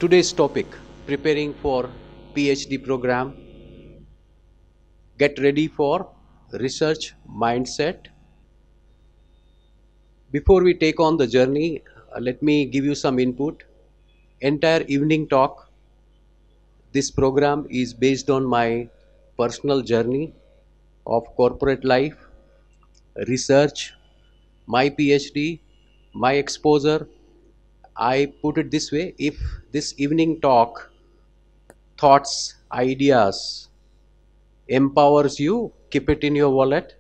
Today's topic, preparing for PhD program, get ready for research mindset. Before we take on the journey, let me give you some input. Entire evening talk, this program is based on my personal journey of corporate life, research, my PhD, my exposure. I put it this way, if this evening talk, thoughts, ideas empowers you, keep it in your wallet.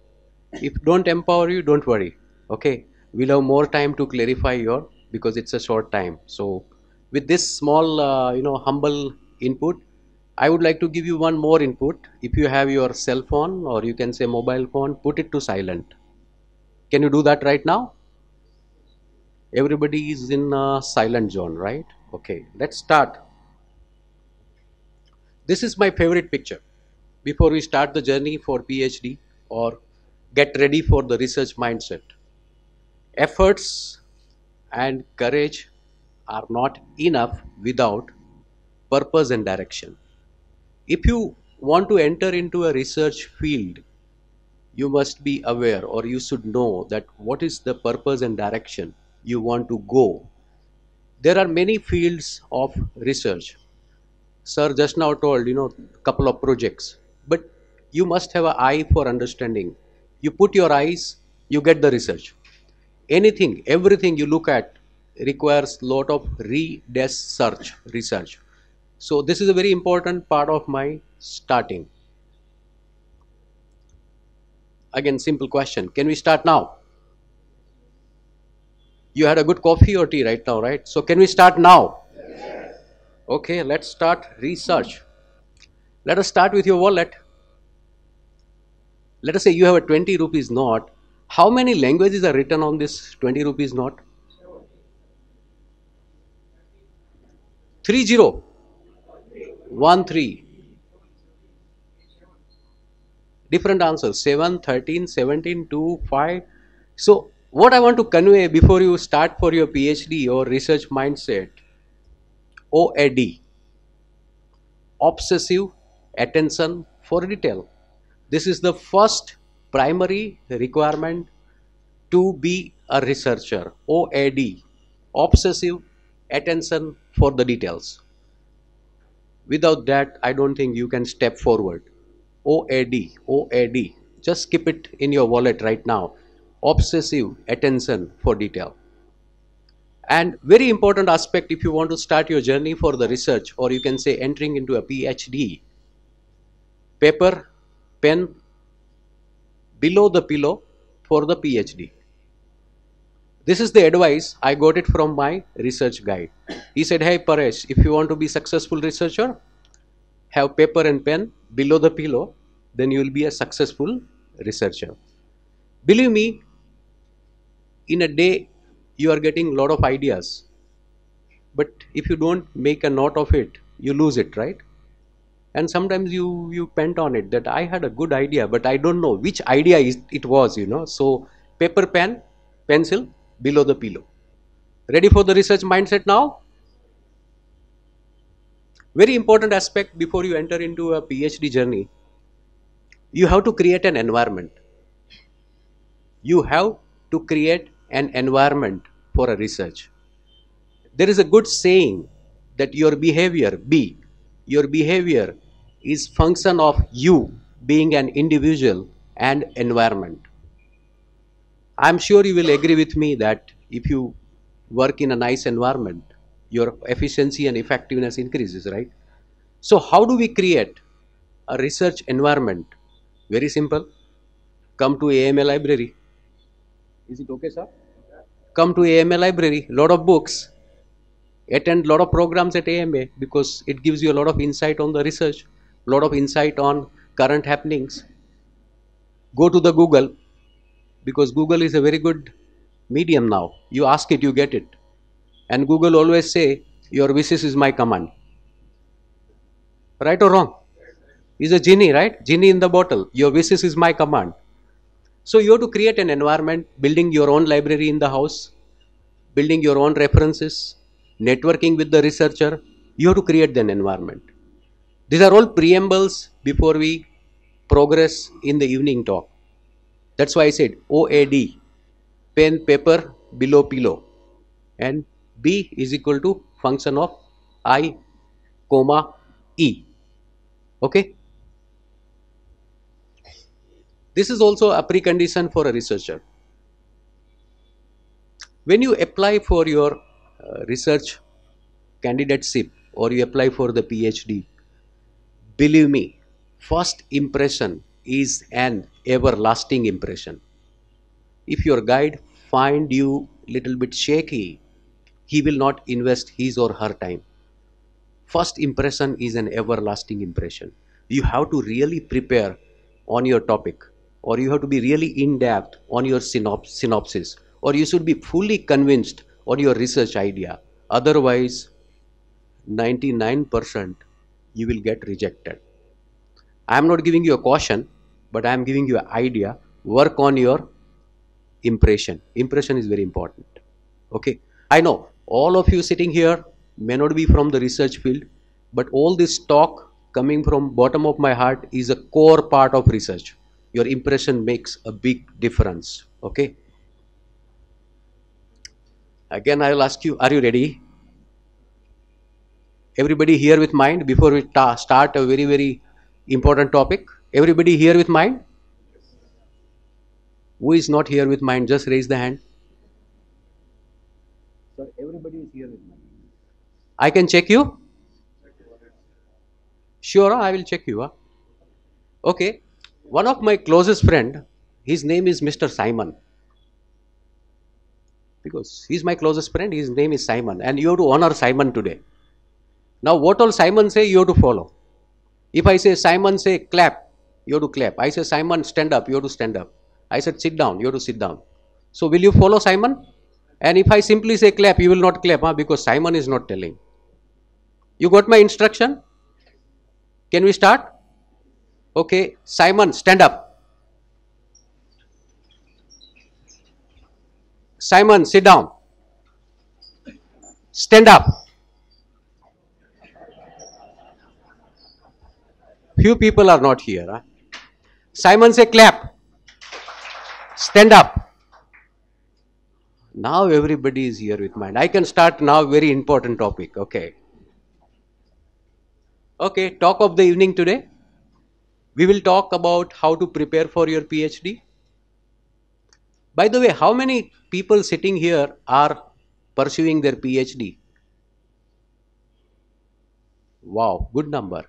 If don't empower you, don't worry. Okay, we'll have more time to clarify your, because it's a short time. So with this small humble input, I would like to give you one more input. If you have your cell phone, or you can say mobile phone, put it to silent. Can you do that right now? Everybody is in a silent zone, right? Okay, let's start. This is my favorite picture. Before we start the journey for PhD or get ready for the research mindset, efforts and courage are not enough without purpose and direction. If you want to enter into a research field, you must be aware, or you should know, that what is the purpose and direction you want to go. There are many fields of research. Sir just now told, couple of projects, but you must have an eye for understanding. You put your eyes, you get the research. Anything, everything you look at requires lot of research. So this is a very important part of my starting. Again, simple question, can we start now? You had a good coffee or tea right now, right? So can we start now? Okay, let's start research. Let us start with your wallet. Let us say you have a 20 rupees note. How many languages are written on this 20 rupees note? 30. 13. Different answers, 7, 13, 17, 2, 5. So what I want to convey before you start for your PhD or research mindset, OAD, obsessive attention for detail. This is the first primary requirement to be a researcher. OAD, obsessive attention for the details. Without that, I don't think you can step forward. OAD, just keep it in your wallet right now. Obsessive attention for detail. And very important aspect, if you want to start your journey for the research, or you can say entering into a PhD, paper, pen, below the pillow for the PhD. This is the advice I got it from my research guide. He said, hey Paresh, if you want to be successful researcher, have paper and pen below the pillow, then you will be a successful researcher. Believe me, in a day you are getting a lot of ideas, but if you don't make a note of it, you lose it, right? And sometimes you pent on it that I had a good idea, but I don't know which idea it was. So paper, pen, pencil below the pillow. Ready for the research mindset now? Very important aspect before you enter into a PhD journey, you have to create an environment. You have to create an environment for a research. There is a good saying that your behavior is function of you being an individual and environment. I'm sure you will agree with me that if you work in a nice environment, your efficiency and effectiveness increases, right? So how do we create a research environment? Very simple. Come to AMA library. Is it okay, sir? Come to AMA library, lot of books, attend lot of programs at AMA, because it gives you a lot of insight on the research, lot of insight on current happenings. Go to the Google, because Google is a very good medium now. You ask it, you get it. And Google always say, your wishes is my command. Right or wrong? He's a genie, right? Genie in the bottle. Your wishes is my command. So you have to create an environment, building your own library in the house, building your own references, networking with the researcher, You have to create an environment. These are all preambles before we progress in the evening talk. That's why I said OAD, pen, paper, below pillow, and B is equal to function of I, comma, E. Okay. This is also a precondition for a researcher. When you apply for your research candidateship or you apply for the PhD, believe me, first impression is an everlasting impression. If your guide find you little bit shaky, he will not invest his or her time. First impression is an everlasting impression. You have to really prepare on your topic, or you have to be really in depth on your synopsis, or you should be fully convinced on your research idea. Otherwise, 99% you will get rejected. I am not giving you a caution, but I am giving you an idea. Work on your impression. Impression is very important. Okay. I know all of you sitting here may not be from the research field, but all this talk coming from bottom of my heart is a core part of research. Your impression makes a big difference. Okay. Again, I will ask you, are you ready? Everybody here with mind before we start a very, very important topic? Everybody here with mind? Who is not here with mind? Just raise the hand. Sir, everybody is here with mind. I can check you? Sure, I will check you. Okay. One of my closest friend, his name is Mr. Simon. Because he's my closest friend, his name is Simon. And you have to honor Simon today. Now what all Simon say, you have to follow. If I say Simon say clap, you have to clap. I say Simon stand up, you have to stand up. I said sit down, you have to sit down. So will you follow Simon? And if I simply say clap, you will not clap, because Simon is not telling. You got my instruction? Can we start? Okay, Simon, stand up. Simon, sit down. Stand up. Few people are not here. Simon, say clap. Stand up. Now everybody is here with mind. I can start now, very important topic. Okay. Okay, talk of the evening today. We will talk about how to prepare for your PhD. By the way, how many people sitting here are pursuing their PhD? Wow, good number.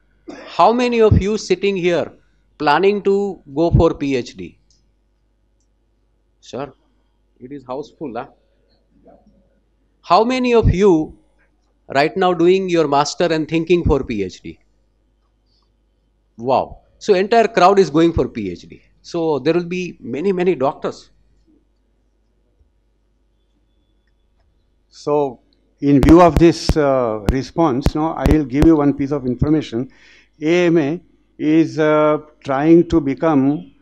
How many of you sitting here planning to go for PhD? Sir, it is houseful. Huh? How many of you right now doing your master and thinking for PhD? Wow. So entire crowd is going for PhD. So there will be many, many doctors. So in view of this response, now I will give you one piece of information. AMA is trying to become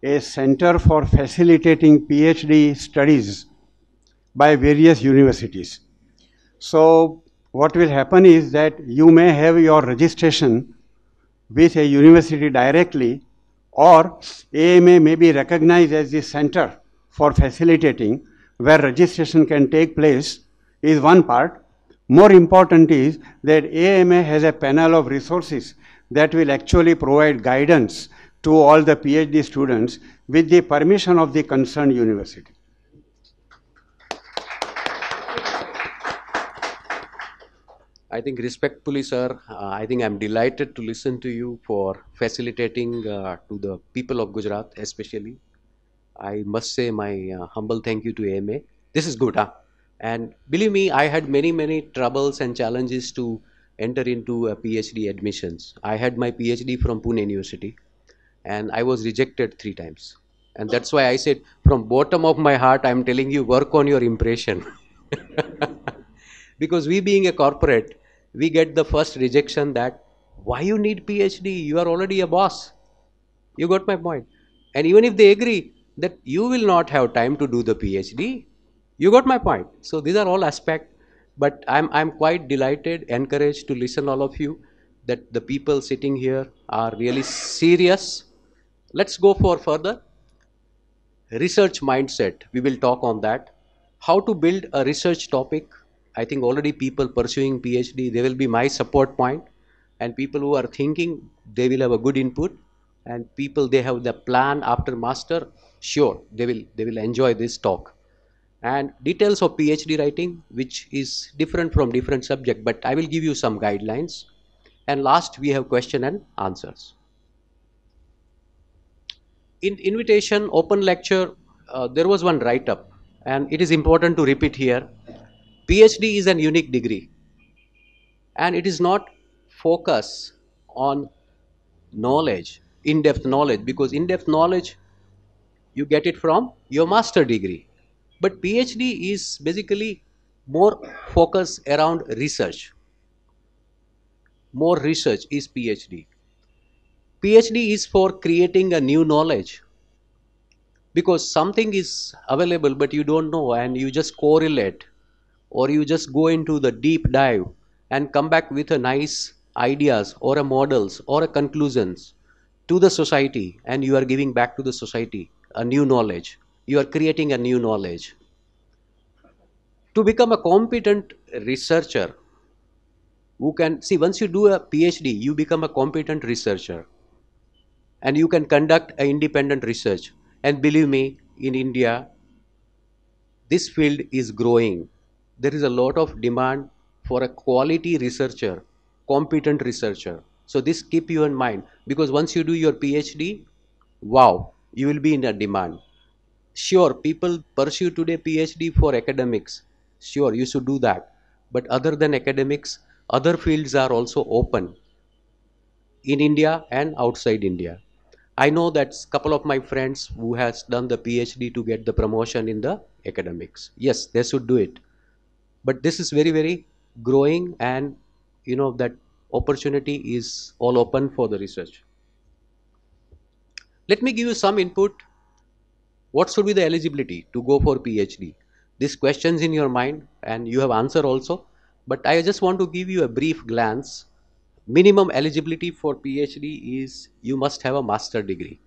a center for facilitating PhD studies by various universities. So what will happen is that you may have your registration with a university directly, or AMA may be recognized as the center for facilitating where registration can take place is one part. More important is that AMA has a panel of resources that will actually provide guidance to all the PhD students with the permission of the concerned university. I think respectfully, sir, I think I'm delighted to listen to you for facilitating to the people of Gujarat, especially. I must say my humble thank you to AMA. This is good, huh? And believe me, I had many, many troubles and challenges to enter into PhD admissions. I had my PhD from Pune University and I was rejected 3 times. And that's why I said, from bottom of my heart, I'm telling you, work on your impression. Because we being a corporate, we get the first rejection that, why you need PhD? You are already a boss. You got my point. And even if they agree that you will not have time to do the PhD, you got my point. So these are all aspects. But I'm quite delighted, encouraged to listen all of you, that the people sitting here are really serious. Let's go for further research mindset. We will talk on that. How to build a research topic. I think already people pursuing PhD, they will be my support point, and people who are thinking, they will have a good input, and people they have the plan after master, sure they will enjoy this talk. And details of PhD writing, which is different from different subject, but I will give you some guidelines. And last, we have question and answers. In invitation open lecture, there was one write up, and it is important to repeat here. PhD is an unique degree, and it is not focus on knowledge, in-depth knowledge, because in-depth knowledge you get it from your master degree. But PhD is basically more focus around research. More research is PhD. PhD is for creating a new knowledge, because something is available but you don't know, and you just correlate, or you just go into the deep dive and come back with a nice ideas or a models or a conclusions to the society, and you are giving back to the society a new knowledge. You are creating a new knowledge. To become a competent researcher, who can see, once you do a PhD, you become a competent researcher, and you can conduct an independent research. And believe me, in India, this field is growing. There is a lot of demand for a quality researcher, competent researcher. So this keep you in mind, because once you do your PhD, wow, you will be in a demand. Sure, people pursue today PhD for academics. Sure, you should do that. But other than academics, other fields are also open in India and outside India. I know that couple of my friends who has done the PhD to get the promotion in the academics. Yes, they should do it. But this is very, very growing, and you know that opportunity is all open for the research. Let me give you some input. What should be the eligibility to go for PhD? These questions in your mind, and you have answer also. But I just want to give you a brief glance. Minimum eligibility for PhD is you must have a master degree,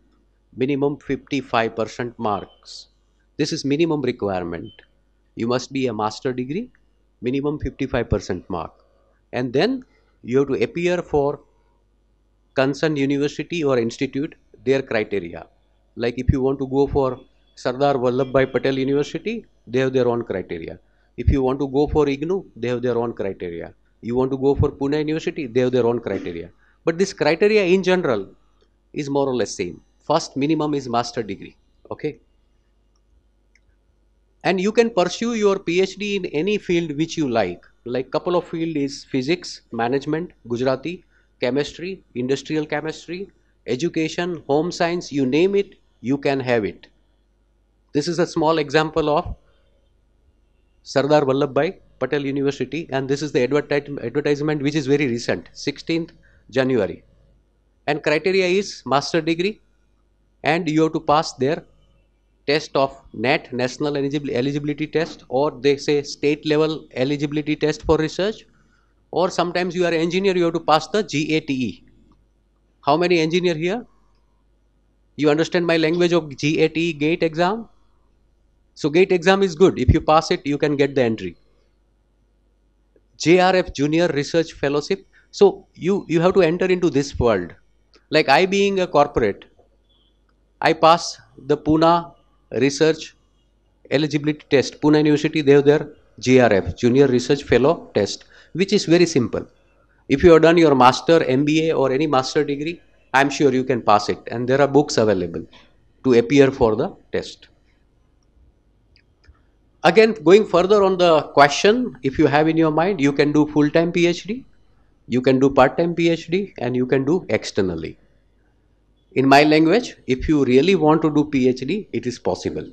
minimum 55% marks. This is minimum requirement. You must be a master degree, minimum 55% mark, and then you have to appear for concerned university or institute their criteria. Like if you want to go for Sardar Vallabhbhai Patel University, they have their own criteria. If you want to go for IGNOU, they have their own criteria. You want to go for Pune University, they have their own criteria. But this criteria in general is more or less same. First minimum is master degree. Okay. And you can pursue your PhD in any field which you like couple of field is physics, management, Gujarati, chemistry, industrial chemistry, education, home science, you name it, you can have it. This is a small example of Sardar Vallabhbhai Patel University, and this is the advertisement which is very recent, 16th January. And criteria is master degree, and you have to pass their test of NET, National Eligibility Test, or they say state level eligibility test for research, or sometimes you are an engineer, you have to pass the GATE. How many engineer here? You understand my language of GATE, GATE exam? So GATE exam is good. If you pass it, you can get the entry. JRF, Junior Research Fellowship. So you have to enter into this world. Like I being a corporate, I pass the Pune Research Eligibility Test. Pune University, they have their JRF, Junior Research Fellow Test, which is very simple. If you have done your master, MBA or any master degree, I am sure you can pass it, and there are books available to appear for the test. Again, going further on the question, if you have in your mind, you can do full-time PhD, you can do part-time PhD, and you can do externally. In my language, if you really want to do PhD, it is possible.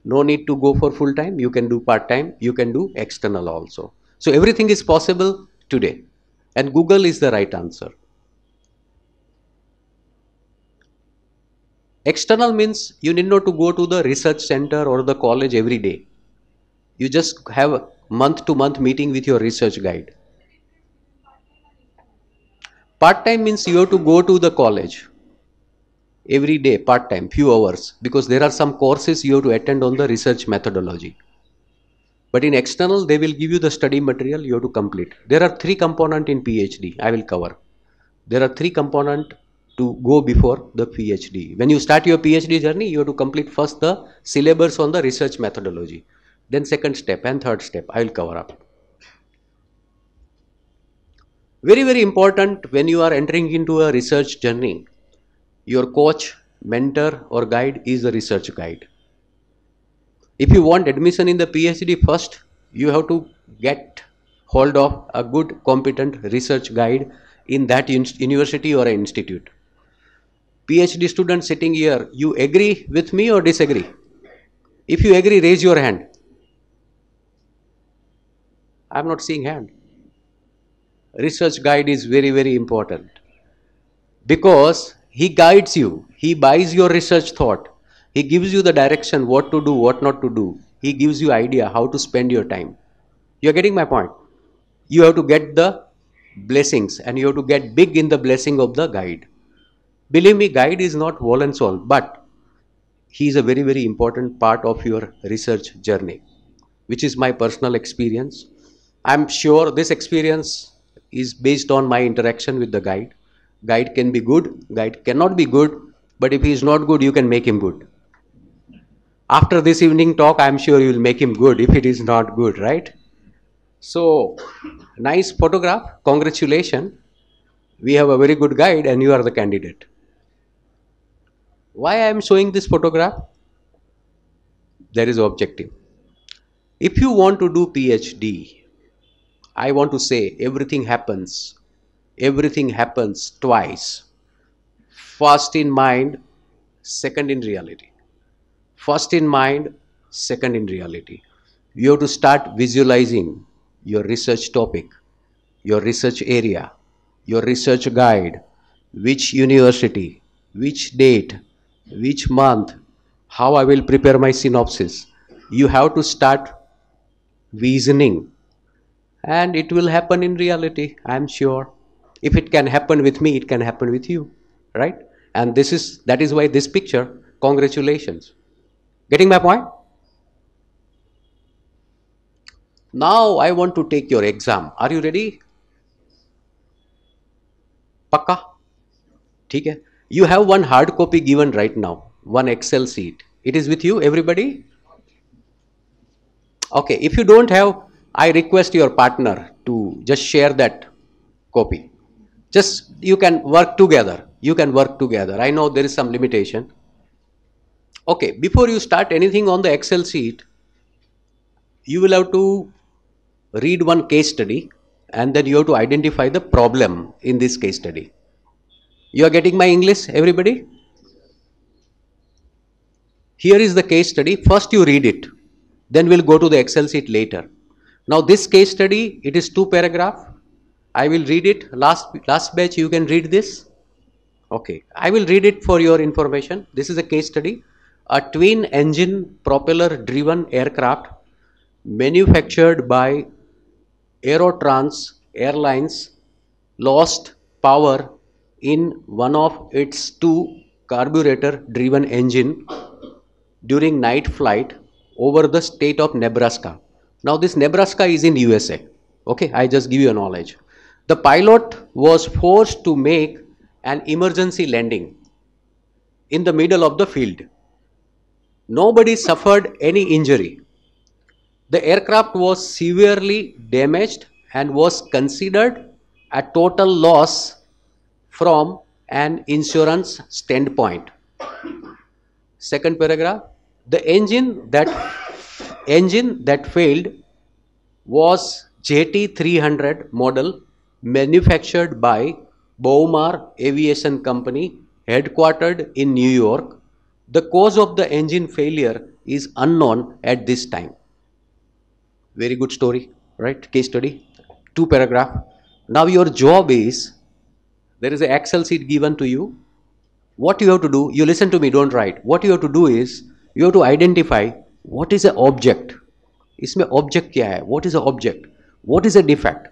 No need to go for full-time, you can do part-time, you can do external also. So everything is possible today, and Google is the right answer. External means you need not to go to the research center or the college every day. You just have month-to-month meeting with your research guide. Part-time means you have to go to the college every day, part-time, few hours, because there are some courses you have to attend on the research methodology. But in external, they will give you the study material you have to complete. There are 3 components in PhD I will cover. There are 3 components to go before the PhD. When you start your PhD journey, you have to complete first the syllabus on the research methodology. Then second step and third step I will cover up. Very, very important when you are entering into a research journey, your coach, mentor or guide is a research guide. If you want admission in the PhD first, you have to get hold of a good competent research guide in that university or institute. PhD student sitting here, you agree with me or disagree? If you agree, raise your hand. I am not seeing hand. Research guide is very, very important because he guides you, he buys your research thought, he gives you the direction what to do, what not to do, he gives you idea how to spend your time. You are getting my point? You have to get the blessings and you have to get big in the blessing of the guide. Believe me, guide is not whole and soul, but he is a very, very important part of your research journey, which is my personal experience. I am sure this experience is based on my interaction with the guide. Guide can be good, guide cannot be good, but if he is not good, you can make him good. After this evening talk, I am sure you will make him good if it is not good, right? So, nice photograph, congratulations. We have a very good guide and you are the candidate. Why I am showing this photograph? There is an objective. If you want to do PhD, I want to say everything happens twice. First in mind, second in reality. First in mind, second in reality. You have to start visualizing your research topic, your research area, your research guide, which university, which date, which month, how I will prepare my synopsis. You have to start visioning and it will happen in reality, I am sure. If it can happen with me, it can happen with you, right? And that is why this picture, congratulations. Getting my point? Now I want to take your exam. Are you ready? Pakka? ठीक है. You have one hard copy given right now, one Excel sheet. It is with you, everybody? Okay, if you don't have, I request your partner to just share that copy. Just you can work together. You can work together. I know there is some limitation. Okay, before you start anything on the Excel sheet, you will have to read one case study and then you have to identify the problem in this case study. You are getting my English, everybody? Here is the case study. First you read it. Then we'll go to the Excel sheet later. Now this case study, it is 2 paragraphs. I will read it. Last batch you can read this. Okay, I will read it for your information. This is a case study. A twin engine propeller driven aircraft manufactured by Aerotrans Airlines lost power in one of its 2 carburetor driven engine during night flight over the state of Nebraska. Now this Nebraska is in USA. Okay, I just give you a knowledge. The pilot was forced to make an emergency landing in the middle of the field. Nobody suffered any injury. The aircraft was severely damaged and was considered a total loss from an insurance standpoint. Second paragraph, the engine that failed was JT300 model manufactured by Bowmar Aviation Company headquartered in New York. The cause of the engine failure is unknown at this time. Very good story, right? Case study, 2 paragraph. Now your job is, there is an Excel sheet given to you. What you have to do, you listen to me, don't write. What you have to do is, you have to identify what is an object. इसमें object क्या है, what is a object, what is a defect,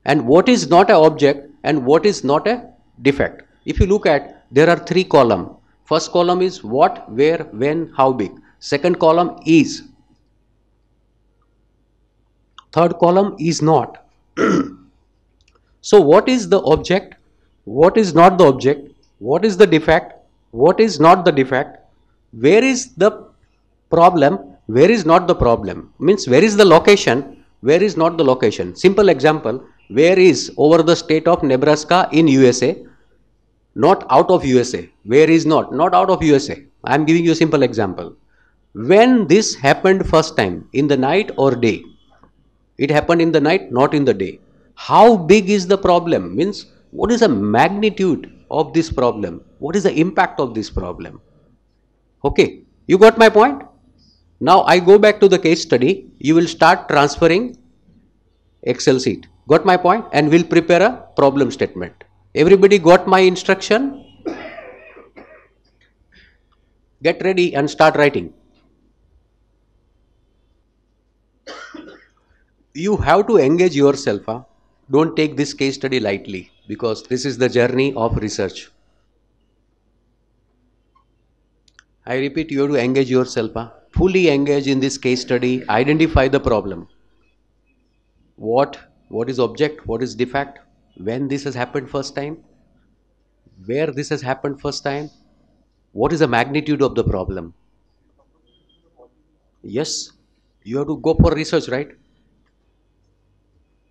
and what is not a object and what is not a defect. If you look at, there are 3 columns. First column is what, where, when, how big. Second column is. Third column is not. So what is the object, what is not the object, what is the defect, what is not the defect, where is the problem, where is not the problem, means where is the location, where is not the location. Simple example, where is over the state of Nebraska in USA, not out of USA. Where is not out of USA. I am giving you a simple example. When this happened first time, in the night or day? It happened in the night, not in the day. How big is the problem, means what is the magnitude of this problem, what is the impact of this problem. Okay, you got my point. Now I go back to the case study. You will start transferring Excel sheet. Got my point? And we'll prepare a problem statement. Everybody got my instruction? Get ready and start writing. You have to engage yourself. Don't take this case study lightly, because this is the journey of research. I repeat, you have to engage yourself. Fully engage in this case study. Identify the problem. What is object, what is defect, when this has happened first time, where this has happened first time, what is the magnitude of the problem. Yes, you have to go for research, right?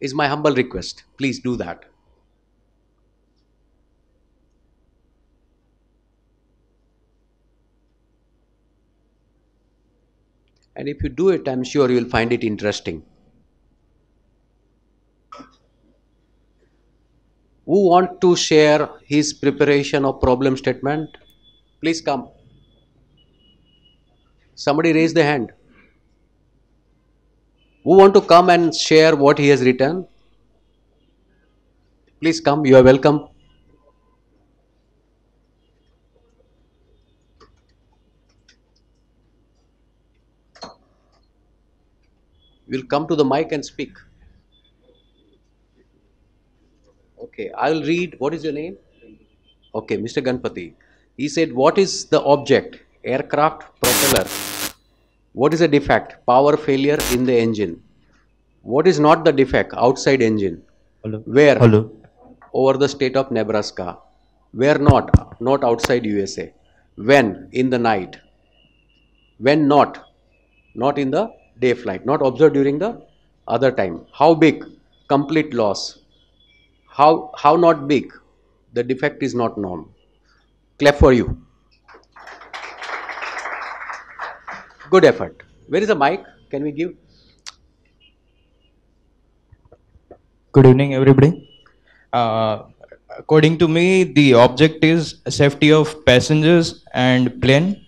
Is my humble request. Please do that. And if you do it, I'm sure you will find it interesting. Who want to share his preparation of problem statement? Please come. Somebody raise the hand. Who want to come and share what he has written? Please come, you are welcome. We'll come to the mic and speak. Okay, I'll read. What is your name? Okay, Mr. Ganpati. He said, what is the object? Aircraft propeller. What is the defect? Power failure in the engine. What is not the defect? Outside engine. Hello. Where? Hello. Over the state of Nebraska. Where not? Not outside USA. When? In the night. When not? Not in the day flight. Not observed during the other time. How big? Complete loss. How not big? The defect is not known. Clap for you. Good effort. Where is the mic? Can we give? Good evening, everybody. According to me, the object is safety of passengers and plane.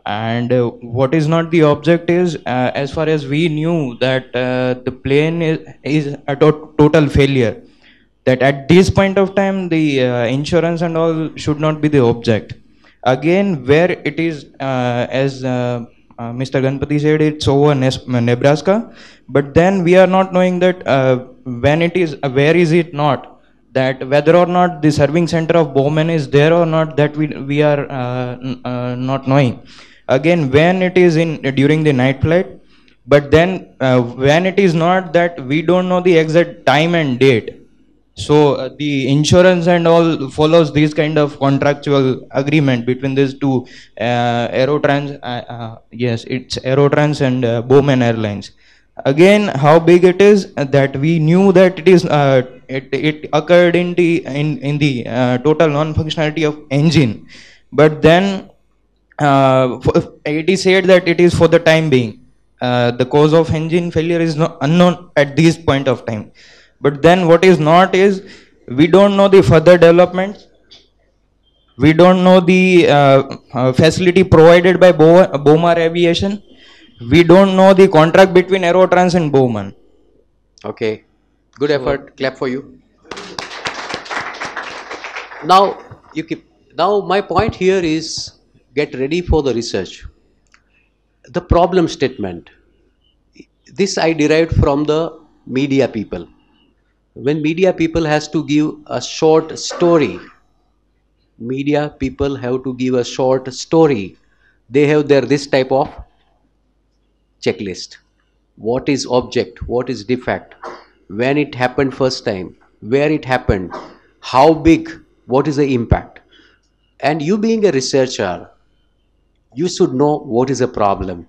And what is not the object is, as far as we knew, that the plane is a total failure. That at this point of time, the insurance and all should not be the object. Again, where it is, as Mr. Ganpati said, it's over Nebraska, but then we are not knowing that when it is, where is it not, that whether or not the serving center of Bowman is there or not, that we are not knowing. Again, when it is in during the night flight, but then when it is not, that we don't know the exact time and date. So the insurance and all follows this kind of contractual agreement between these two, Aerotrans, yes, it's Aerotrans and Bowman Airlines. Again, how big it is, that we knew that it is, it occurred in the total non-functionality of engine, but then it is said that it is for the time being. The cause of engine failure is not unknown at this point of time. But then what is not is, we don't know the further developments. We don't know the facility provided by Bowmar Aviation. We don't know the contract between Aerotrans and Bowman. Okay, good effort. Clap for you. Now you keep. Now my point here is, get ready for the research. The problem statement. This I derived from the media people. When media people has to give a short story, media people have to give a short story. They have their this type of checklist. What is object? What is defect? When it happened first time? Where it happened? How big? What is the impact? And you being a researcher, you should know what is a problem.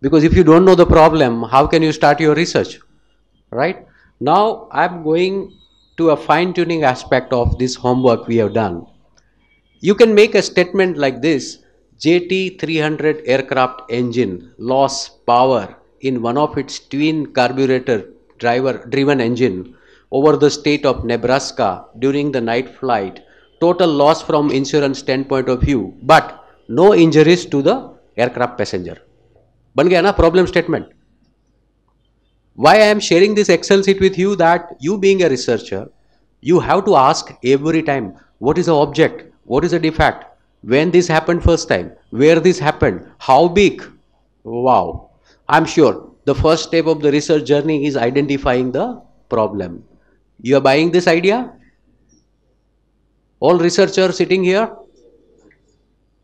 Because if you don't know the problem, how can you start your research? Right? Now I'm going to a fine-tuning aspect of this homework we have done. You can make a statement like this: JT300 aircraft engine lost power in one of its twin carburetor driven engine over the state of Nebraska during the night flight. Total loss from insurance standpoint of view, but no injuries to the aircraft passenger. बन गया ना problem statement. Why I am sharing this Excel sheet with you, that you being a researcher, you have to ask every time, what is the object? What is the defect? When this happened first time? Where this happened? How big? Wow. I'm sure the first step of the research journey is identifying the problem. You are buying this idea? All researchers sitting here?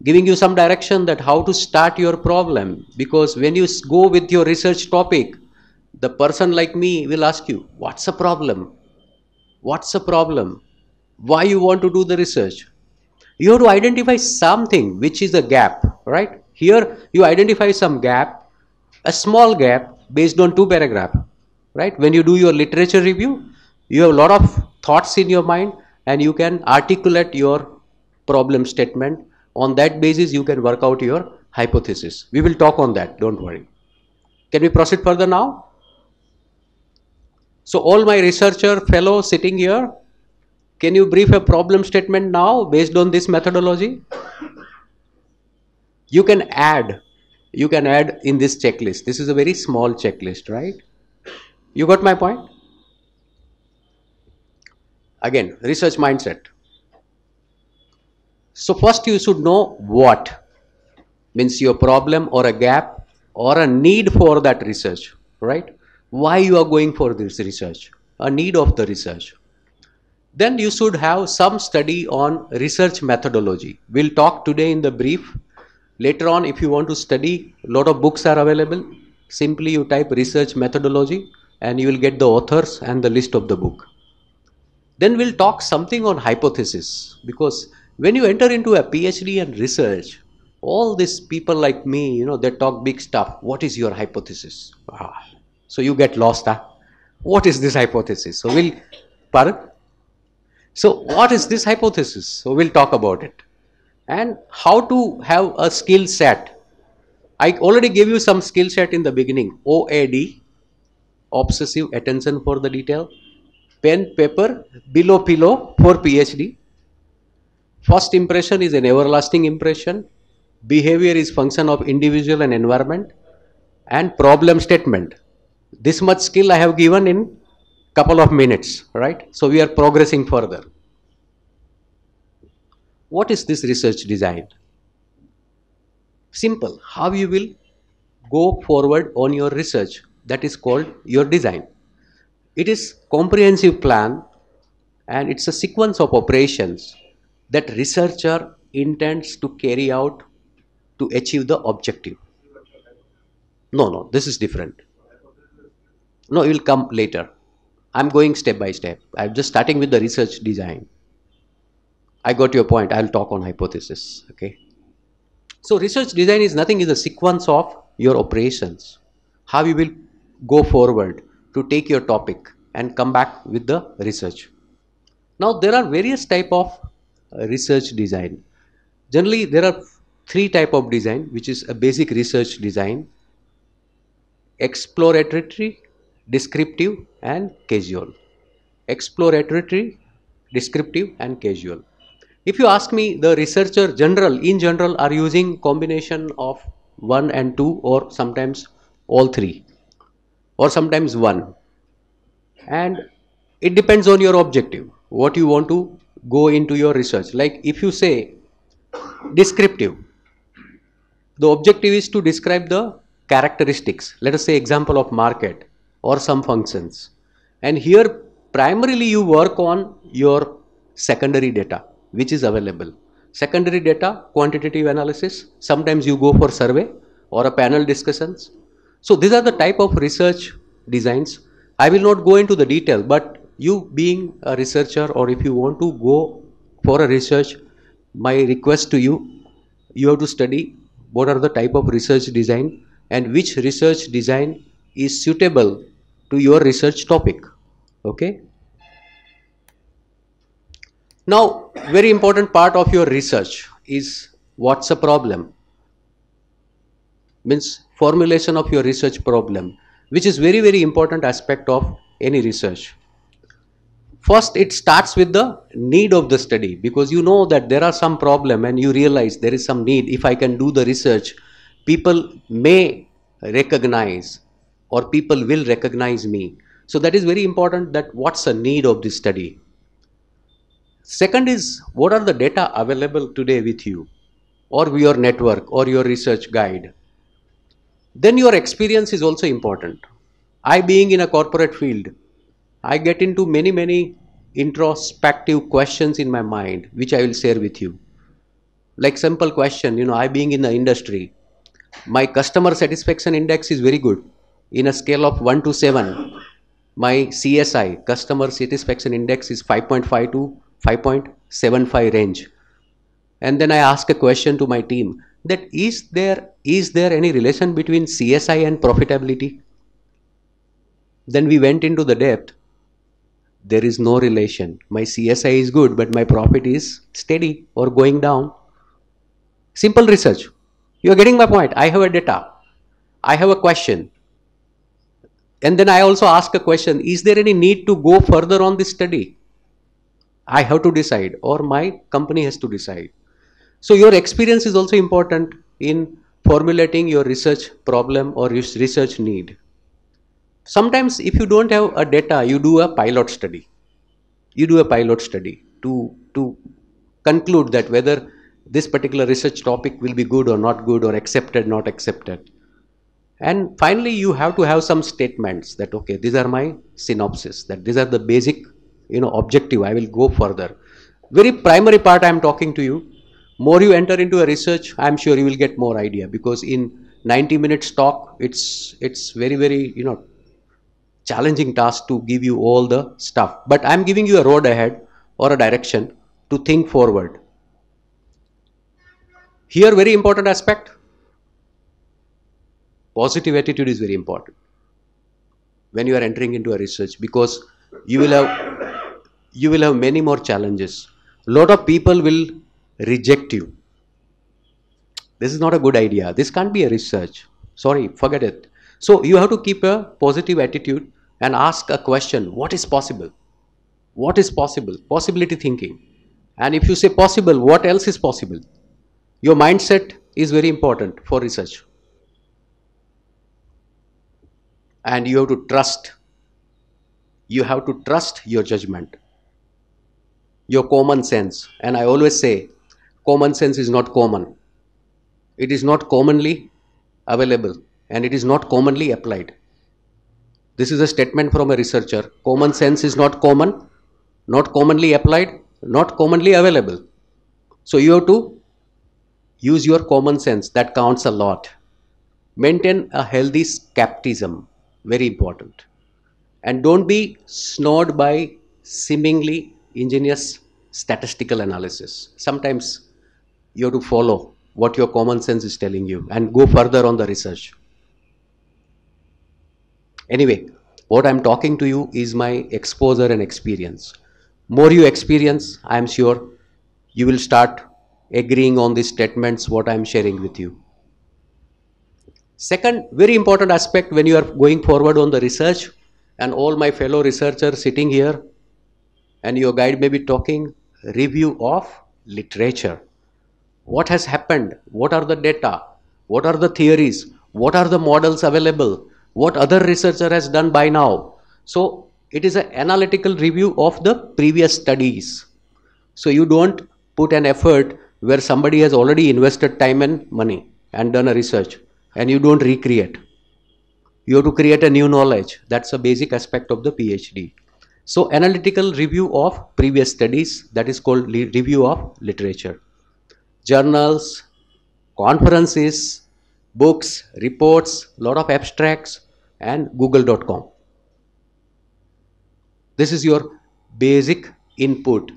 Giving you some direction that how to start your problem. Because when you go with your research topic, the person like me will ask you, what's the problem? What's the problem? Why you want to do the research? You have to identify something which is a gap, right? Here you identify some gap, a small gap based on 2 paragraphs, right? When you do your literature review, you have a lot of thoughts in your mind and you can articulate your problem statement. On that basis, you can work out your hypothesis. We will talk on that, don't worry. Can we proceed further now? So all my researcher fellows sitting here, can you brief a problem statement now based on this methodology? You can add in this checklist. This is a very small checklist, right? You got my point? Again, research mindset. So first you should know what means your problem or a gap or a need for that research, right? Why you are going for this research, a need of the research. Then you should have some study on research methodology. We'll talk today in the brief. Later on, if you want to study, a lot of books are available. Simply you type research methodology and you will get the authors and the list of the book. Then we'll talk something on hypothesis, because when you enter into a PhD and research, all these people like me, they talk big stuff. What is your hypothesis? So you get lost, huh? What is this hypothesis? So So what is this hypothesis? So we'll talk about it. And how to have a skill set. I already gave you some skill set in the beginning. OAD, obsessive attention for the detail. Pen, paper, below pillow for PhD. First impression is an everlasting impression. Behavior is function of individual and environment. And problem statement. This much skill I have given in couple of minutes, right? So we are progressing further. What is this research design? Simple. How you will go forward on your research. That is called your design. It is comprehensive plan and it's a sequence of operations that researcher intends to carry out to achieve the objective. No, this is different. No, it will come later. I'm going step by step. I'm just starting with the research design. I got your point. I'll talk on hypothesis. Okay. So research design is nothing, is a sequence of your operations. How you will go forward to take your topic and come back with the research. Now there are various type of research design. Generally there are 3 type of design, which is a basic research design: exploratory, descriptive and casual. Exploratory, descriptive and casual. If you ask me, the researcher in general are using combination of 1 and 2 or sometimes all 3 or sometimes 1. And it depends on your objective, what you want to go into your research. Like if you say descriptive, the objective is to describe the characteristics, let us say example of market or some functions. And here primarily you work on your secondary data which is available. Secondary data, quantitative analysis, sometimes you go for survey or a panel discussions. So these are the type of research designs. I will not go into the detail, but you being a researcher, or if you want to go for a research, my request to you, you have to study what are the type of research design and which research design is suitable to your research topic. Okay. Now, very important part of your research is what's a problem. Means formulation of your research problem, which is very, very important aspect of any research. First, it starts with the need of the study, because you know that there are some problem and you realize there is some need. If I can do the research, people may recognize or people will recognize me. So that is very important, that what's the need of this study. Second is, what are the data available today with you or your network or your research guide. Then your experience is also important. I being in a corporate field, I get into many introspective questions in my mind, which I will share with you. Like simple question, I being in the industry, my customer satisfaction index is very good. In a scale of 1 to 7, my CSI, customer satisfaction index, is 5.5 to 5.75 range. And then I ask a question to my team, that is there any relation between CSI and profitability? Then we went into the depth. There is no relation. My CSI is good, but my profit is steady or going down. Simple research. You are getting my point. I have a data. I have a question. And then I also ask a question, is there any need to go further on this study? I have to decide, or my company has to decide. So your experience is also important in formulating your research problem or research need. Sometimes if you don't have a data, you do a pilot study. You do a pilot study to conclude that whether this particular research topic will be good or not good, or accepted, not accepted. And finally, you have to have some statements that, okay, these are my synopsis, that these are the basic, objective. I will go further. Very primary part I am talking to you. More you enter into a research, I am sure you will get more idea, because in 90 minutes talk, it's very, challenging task to give you all the stuff. But I am giving you a road ahead or a direction to think forward. Here, very important aspect, positive attitude is very important when you are entering into a research, because you will have many more challenges. A lot of people will reject you. This is not a good idea. This can't be a research. Sorry, forget it. So you have to keep a positive attitude and ask a question, what is possible? What is possible? Possibility thinking. And if you say possible, what else is possible? Your mindset is very important for research. And you have to trust. You have to trust your judgment, your common sense. And I always say, common sense is not common. It is not commonly available, and it is not commonly applied. This is a statement from a researcher. Common sense is not common, not commonly applied, not commonly available. So you have to use your common sense. That counts a lot. Maintain a healthy skepticism. Very important. And don't be snowed by seemingly ingenious statistical analysis. Sometimes you have to follow what your common sense is telling you and go further on the research. Anyway, what I'm talking to you is my exposure and experience. More you experience, I am sure you will start agreeing on these statements what I am sharing with you. Second, very important aspect when you are going forward on the research, and all my fellow researchers sitting here and your guide may be talking, review of literature. What has happened? What are the data? What are the theories? What are the models available? What other researcher has done by now? So it is an analytical review of the previous studies. So you don't put an effort where somebody has already invested time and money and done a research, and you don't recreate. You have to create a new knowledge. That's a basic aspect of the PhD. So analytical review of previous studies, that is called review of literature. Journals, conferences, books, reports, lot of abstracts, and google.com. This is your basic input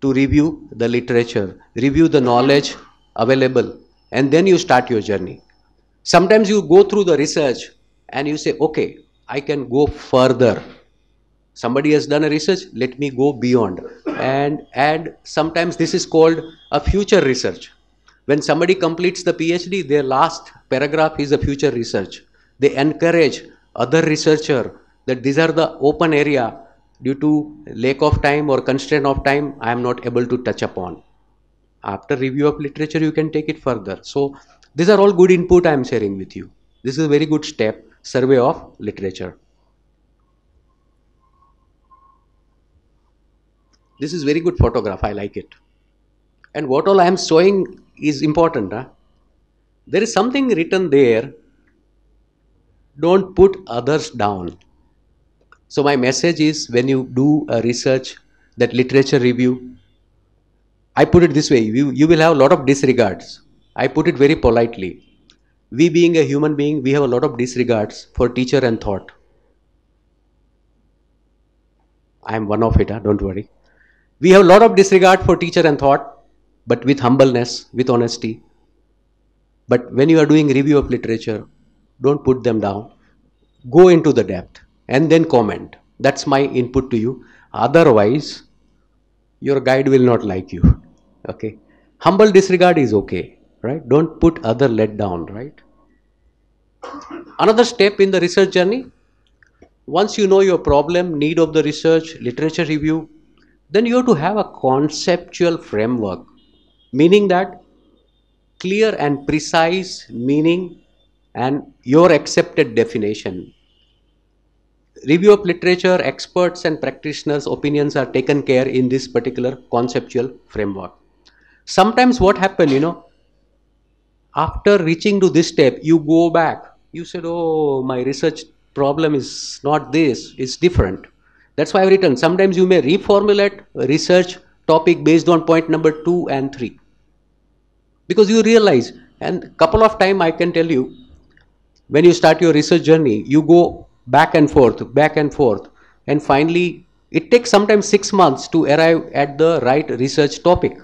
to review the literature, review the knowledge available, and then you start your journey. Sometimes you go through the research and you say, okay, I can go further. Somebody has done a research, let me go beyond. And sometimes this is called a future research. When somebody completes the PhD, their last paragraph is a future research. They encourage other researcher that these are the open area. Due to lack of time or constraint of time, I am not able to touch upon. After review of literature, you can take it further. So these are all good input I am sharing with you. This is a very good step, survey of literature. This is very good photograph, I like it. And what all I am showing is important. There is something written there, don't put others down. So my message is, when you do a research, that literature review, I put it this way, you will have a lot of disregards. I put it very politely. We being a human being, we have a lot of disregards for teacher and thought. I am one of it, don't worry. We have a lot of disregard for teacher and thought, but with humbleness, with honesty. But when you are doing review of literature, don't put them down. Go into the depth and then comment. That's my input to you. Otherwise, your guide will not like you. Okay. Humble disregard is okay, right? Don't put other let down, right? Another step in the research journey, once you know your problem, need of the research, literature review, then you have to have a conceptual framework, meaning that clear and precise meaning and your accepted definition. Review of literature, experts and practitioners' opinions are taken care in this particular conceptual framework. Sometimes what happens, after reaching to this step, you go back. You said, oh, my research problem is not this, it's different. That's why I've written, sometimes you may reformulate a research topic based on point number 2 and 3. Because you realize, and a couple of times I can tell you, when you start your research journey, you go back and forth, and finally it takes sometimes 6 months to arrive at the right research topic.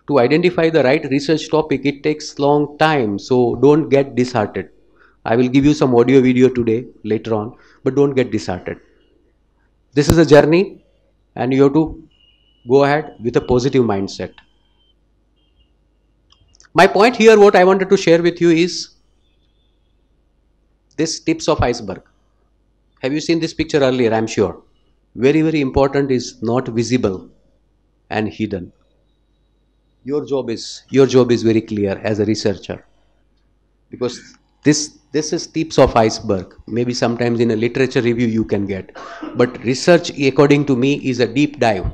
To identify the right research topic, it takes long time, so don't get disheartened. I will give you some audio video today, later on, but don't get disheartened. This is a journey and you have to go ahead with a positive mindset. My point here, what I wanted to share with you is this tips of iceberg. Have you seen this picture earlier? I'm sure. Very, very important is not visible and hidden. Your job is very clear as a researcher, because this is tips of iceberg. Maybe sometimes in a literature review you can get, but research, according to me, is a deep dive.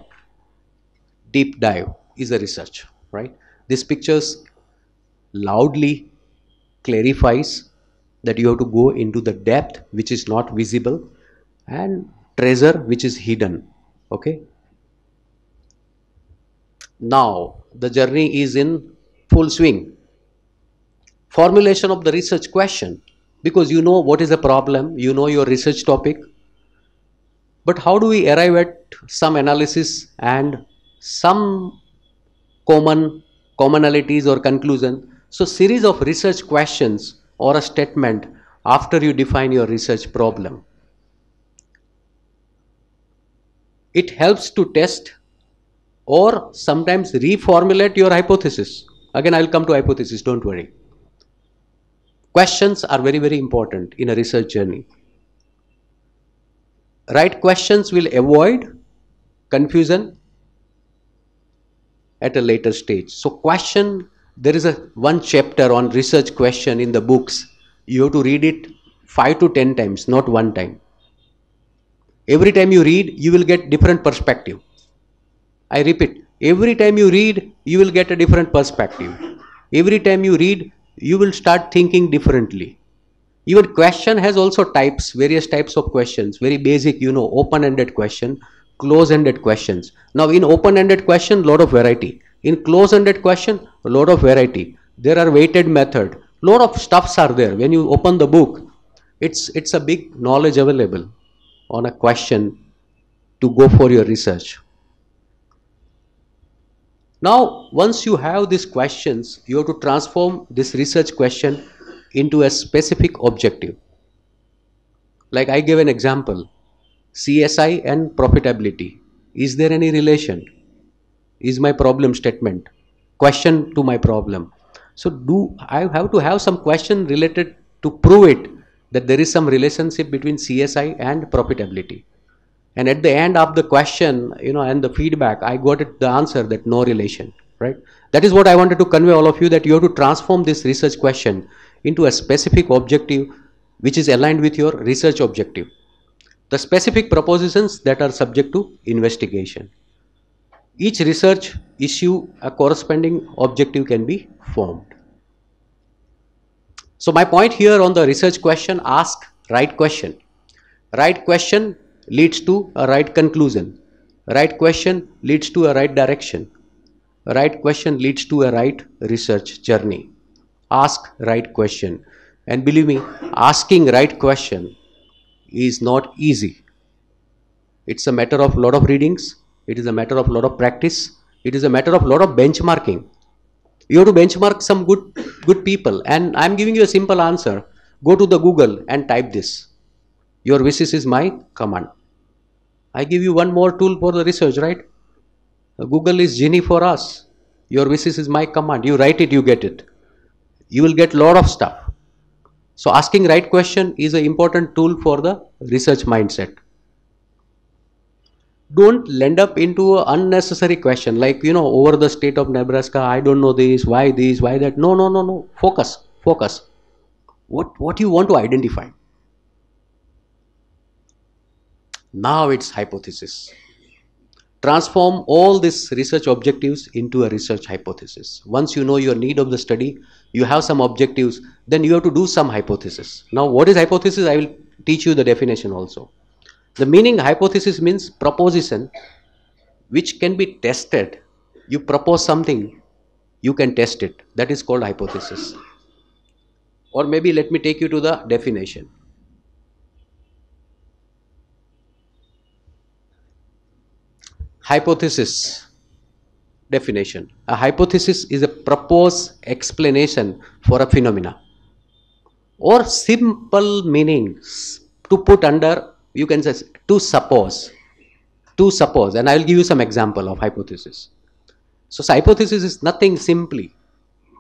Deep dive is a research, right? This pictures loudly clarifies that you have to go into the depth which is not visible and treasure which is hidden. Okay. Now the journey is in full swing. Formulation of the research question, because you know what is the problem, you know your research topic, but how do we arrive at some analysis and some commonalities or conclusion? So series of research questions or a statement after you define your research problem. It helps to test or sometimes reformulate your hypothesis. Again, I'll come to hypothesis, don't worry. Questions are very, very important in a research journey. Right questions will avoid confusion at a later stage. So question, there is one chapter on research question in the books. You have to read it 5 to 10 times, not one time. Every time you read, you will get different perspective. I repeat, every time you read, you will get a different perspective. Every time you read, you will start thinking differently. Even question has also types, various types of questions, very basic, open-ended question, close-ended questions. Now in open-ended question, lot of variety. In close-ended question, a lot of variety. There are weighted method, lot of stuffs are there. When you open the book, it's a big knowledge available on a question to go for your research. Now, once you have these questions, you have to transform this research question into a specific objective. Like I gave an example, CSI and profitability. Is there any relation? Is my problem statement question to my problem? So do I have to have some question related to prove it that there is some relationship between CSI and profitability? And at the end of the question, and the feedback, I got the answer that no relation, right? That is what I wanted to convey all of you, that you have to transform this research question into a specific objective which is aligned with your research objective. The specific propositions that are subject to investigation. Each research issue, a corresponding objective can be formed. So my point here on the research question, ask right question. Right question leads to a right conclusion. Right question leads to a right direction. Right question leads to a right research journey. Ask right question. And believe me, asking right question is not easy. It's a matter of lot of readings. It is a matter of lot of practice. It is a matter of lot of benchmarking. You have to benchmark some good people. And I'm giving you a simple answer. Go to the Google and type this. Your wishes is my command. I give you one more tool for the research, right? Google is genie for us. Your wishes is my command. You write it, you get it. You will get lot of stuff. So asking right question is an important tool for the research mindset. Don't land up into an unnecessary question like, over the state of Nebraska, I don't know this, why that. No. Focus. What you want to identify. Now it's hypothesis. Transform all these research objectives into a research hypothesis. Once you know your need of the study, you have some objectives, then you have to do some hypothesis. Now what is hypothesis? I will teach you the definition also. The meaning hypothesis means proposition which can be tested. You propose something, you can test it. That is called hypothesis. Or maybe let me take you to the definition. Hypothesis definition. A hypothesis is a proposed explanation for a phenomena, or simple meanings to put under, you can say, to suppose, and I will give you some example of hypothesis. So hypothesis is nothing, simply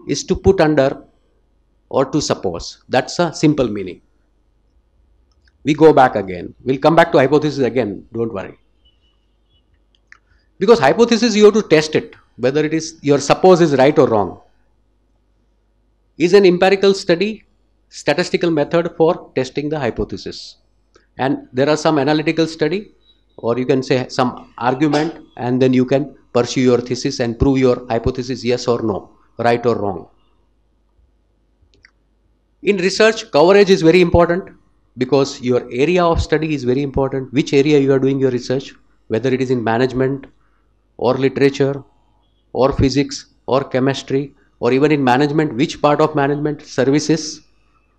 is to put under or to suppose. That's a simple meaning. We go back again. We'll come back to hypothesis again, don't worry. Because hypothesis, you have to test it, whether it is your suppose is right or wrong. Is an empirical study, statistical method for testing the hypothesis. And there are some analytical study, or you can say some argument, and then you can pursue your thesis and prove your hypothesis yes or no, right or wrong. In research, coverage is very important because your area of study is very important. Which area you are doing your research, whether it is in management, or literature, or physics, or chemistry, or even in management, which part of management, services.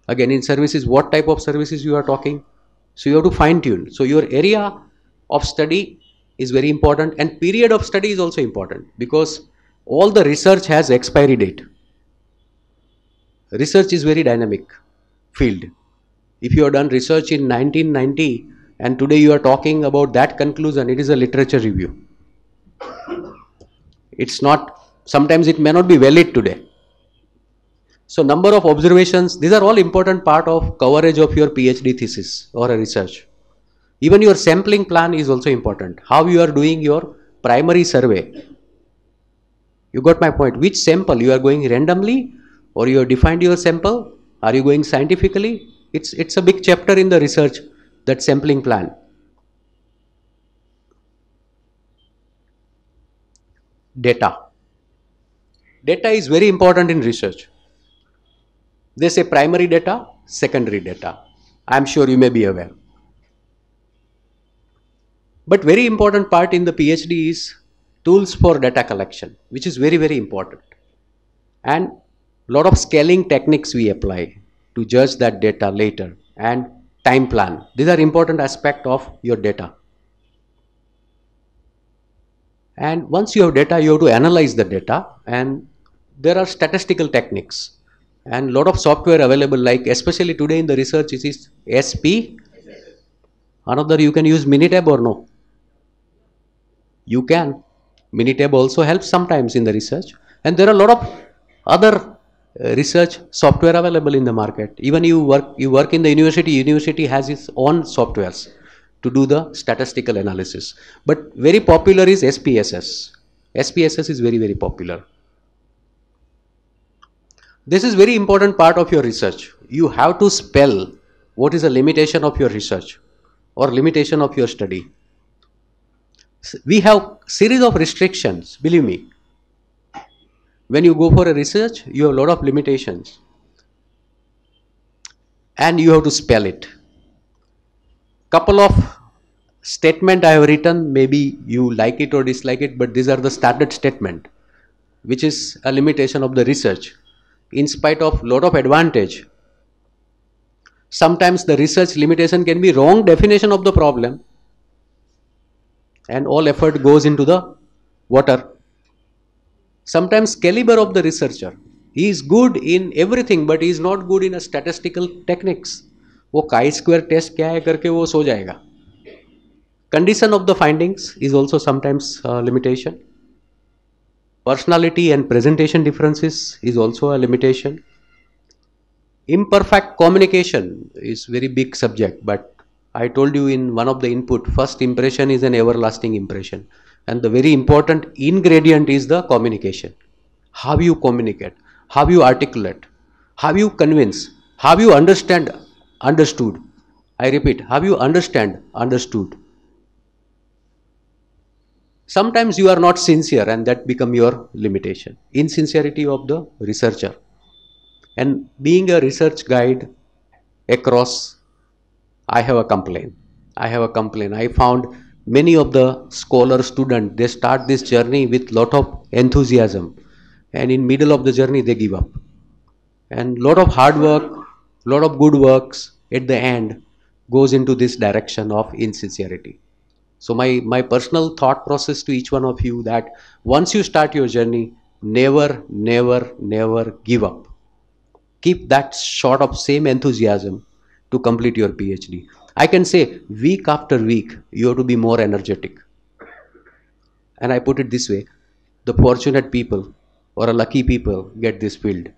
Again, in services, what type of services you are talking. So you have to fine tune. So your area of study is very important, and period of study is also important because all the research has expiry date. Research is very dynamic field. If you have done research in 1990 and today you are talking about that conclusion, it is a literature review. It's not, sometimes it may not be valid today. So number of observations, these are all important part of coverage of your PhD thesis or a research. Even your sampling plan is also important. How you are doing your primary survey. You got my point. Which sample you are going randomly, or you have defined your sample? Are you going scientifically? It's a big chapter in the research, that sampling plan. Data. Data is very important in research. They say primary data, secondary data. I'm sure you may be aware. But very important part in the PhD is tools for data collection, which is very, very important. And lot of scaling techniques we apply to judge that data later, and time plan. These are important aspects of your data. And once you have data, you have to analyze the data, and there are statistical techniques and lot of software available, like especially today in the research it is SP. Another, you can use Minitab or no? You can. Minitab also helps sometimes in the research, and there are a lot of other research software available in the market. Even you work in the university has its own softwares to do the statistical analysis. But very popular is SPSS. SPSS is very, very popular. This is very important part of your research. You have to spell what is a limitation of your research or limitation of your study. We have series of restrictions, believe me. When you go for a research, you have a lot of limitations, and you have to spell it. Couple of statement I have written, maybe you like it or dislike it, but these are the standard statement, which is a limitation of the research. In spite of lot of advantage, sometimes the research limitation can be wrong definition of the problem, and all effort goes into the water. Sometimes caliber of the researcher, he is good in everything, but he is not good in a statistical techniques. वो chi-square test क्या है करके वो सो जाएगा. Condition of the findings is also sometimes a limitation. Personality and presentation differences is also a limitation. Imperfect communication is very big subject, but I told you in one of the input, first impression is an everlasting impression. And the very important ingredient is the communication. How you communicate, how you articulate, how you convince, how you understood. I repeat, how you understood. Sometimes you are not sincere, and that become your limitation. Insincerity of the researcher. And being a research guide across, I have a complaint. I found many of the scholar students, they start this journey with lot of enthusiasm, and in middle of the journey they give up. And lot of hard work, lot of good works at the end goes into this direction of insincerity. So my personal thought process to each one of you, that once you start your journey, never give up. Keep that sort of same enthusiasm to complete your PhD. I can say week after week, you have to be more energetic. And I put it this way, the fortunate people or a lucky people get this field.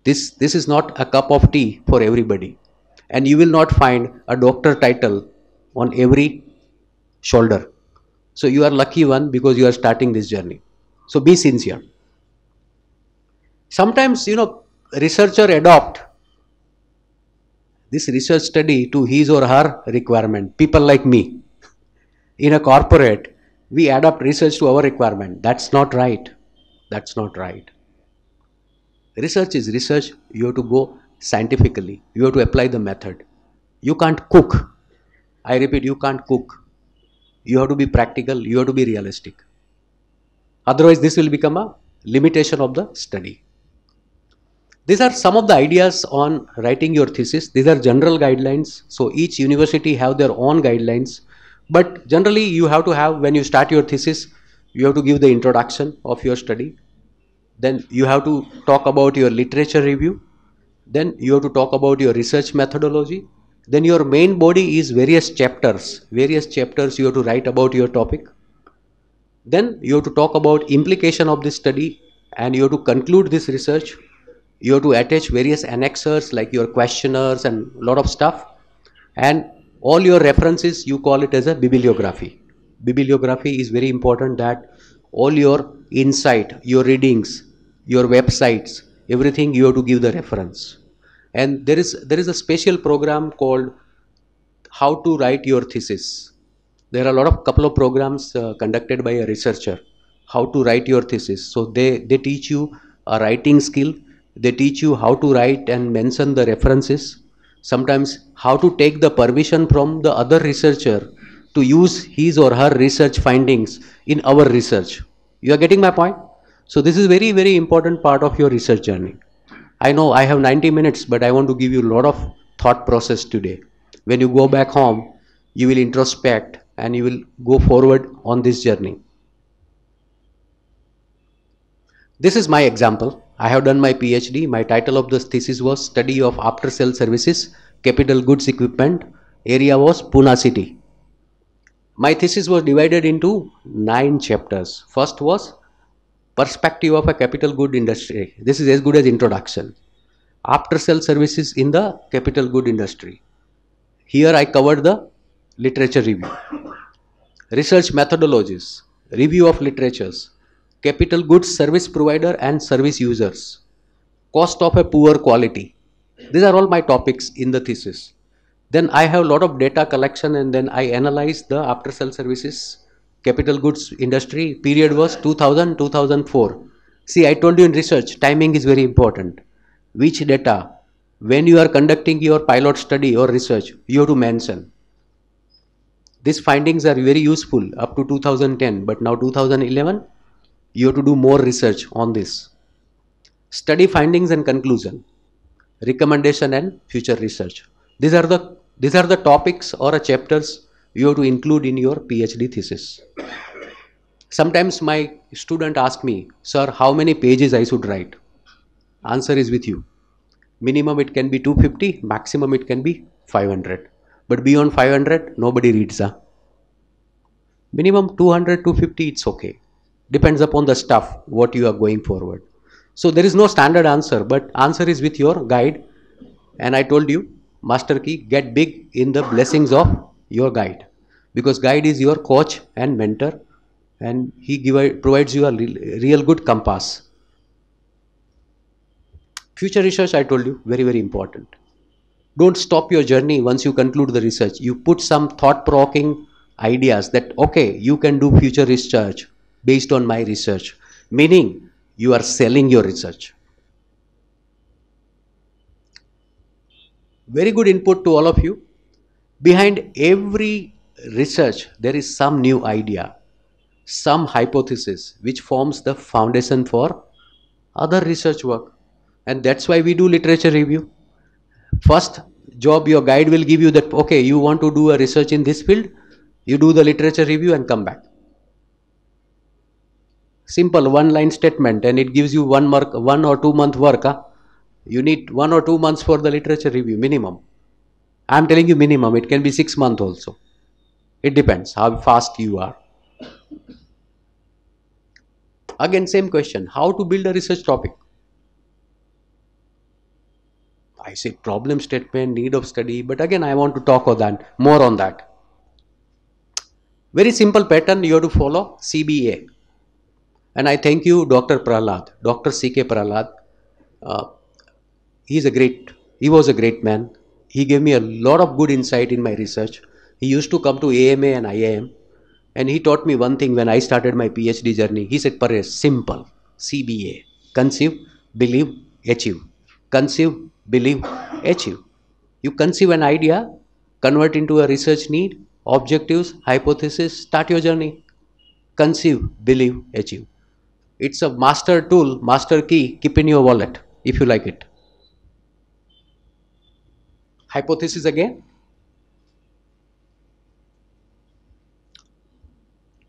This is not a cup of tea for everybody. And you will not find a doctor title on every shoulder. So you are lucky one because you are starting this journey. So be sincere. Sometimes, researcher adopt this research study to his or her requirement. People like me, in a corporate, we adapt research to our requirement. That's not right. Research is research. You have to go scientifically. You have to apply the method. You can't cook. I repeat, you can't cook. You have to be practical. You have to be realistic. Otherwise, this will become a limitation of the study. These are some of the ideas on writing your thesis. These are general guidelines. So each university have their own guidelines. But generally you have to have, when you start your thesis, you have to give the introduction of your study. Then you have to talk about your literature review. Then you have to talk about your research methodology. Then your main body is various chapters. Various chapters you have to write about your topic. Then you have to talk about implication of this study, and you have to conclude this research. You have to attach various annexures like your questionnaires and a lot of stuff. And all your references, you call it as a bibliography. Bibliography is very important, that all your insight, your readings, your websites, everything you have to give the reference. And there is a special program called How to Write Your Thesis. There are a couple of programs conducted by a researcher, how to write your thesis. So they teach you a writing skill. They teach you how to write and mention the references. Sometimes how to take the permission from the other researcher to use his or her research findings in our research. You are getting my point? So this is very, very important part of your research journey. I know I have 90 minutes, but I want to give you a lot of thought process today. When you go back home, you will introspect and you will go forward on this journey. This is my example. I have done my PhD. My title of this thesis was Study of After Sale Services, Capital Goods Equipment. Area was Pune City. My thesis was divided into 9 chapters. First was Perspective of a Capital Good Industry. This is as good as introduction. After Sale Services in the Capital Good Industry. Here I covered the literature review. Research methodologies, review of literatures, capital goods service provider and service users, cost of a poor quality. These are all my topics in the thesis. Then I have a lot of data collection and then I analyze the after sale services capital goods industry. Period was 2000-2004. See, I told you in research, timing is very important. Which data, when you are conducting your pilot study or research, you have to mention. These findings are very useful up to 2010, but now 2011, you have to do more research on this. Study findings and conclusion, recommendation and future research. These are the topics or chapters you have to include in your PhD thesis. Sometimes my student asks me, sir, how many pages I should write? Answer is with you. Minimum it can be 250, maximum it can be 500. But beyond 500, nobody reads. Minimum 200, 250, it's okay. Depends upon the stuff, what you are going forward. So there is no standard answer, but answer is with your guide. And I told you, Master Key, get big in the blessings of your guide. Because guide is your coach and mentor. And he provides you a real good compass. Future research, I told you, very, very important. Don't stop your journey once you conclude the research. You put some thought-provoking ideas that, okay, you can do future research based on my research. Meaning, you are selling your research. Very good input to all of you. Behind every research, there is some new idea, some hypothesis, which forms the foundation for other research work. And that's why we do literature review. First job, your guide will give you that, okay, you want to do a research in this field, you do the literature review and come back. Simple one-line statement, and it gives you 1 or 2 month work. You need 1 or 2 months for the literature review, minimum. I am telling you minimum, it can be 6 months also. It depends how fast you are. Again, same question, how to build a research topic? I say problem statement, need of study, but again I want to talk on that, more on that. Very simple pattern you have to follow, CBA. And I thank you, Dr. Prahlad, Dr. C.K. Prahlad. He was a great man. He gave me a lot of good insight in my research. He used to come to AMA and IIM, and he taught me one thing when I started my PhD journey. He said, Paresh, simple, CBA, conceive, believe, achieve. Conceive, believe, achieve. You conceive an idea, convert into a research need, objectives, hypothesis, start your journey. Conceive, believe, achieve. It's a master tool, master key, keep in your wallet if you like it. Hypothesis again.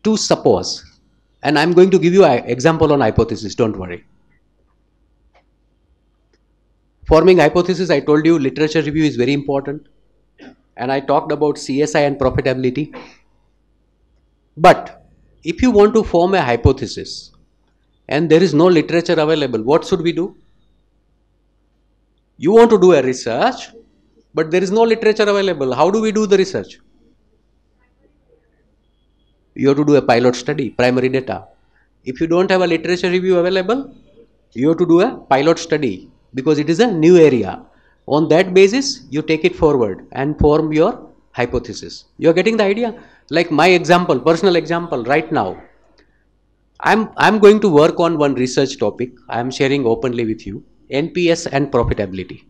To suppose, and I'm going to give you an example on hypothesis, don't worry. Forming hypothesis, I told you literature review is very important, and I talked about CSI and profitability. But if you want to form a hypothesis and there is no literature available, what should we do? You want to do a research, but there is no literature available. How do we do the research? You have to do a pilot study, primary data. If you don't have a literature review available, you have to do a pilot study because it is a new area. On that basis, you take it forward and form your hypothesis. You are getting the idea? Like my example, personal example right now. I'm going to work on one research topic. I am sharing openly with you. NPS and profitability.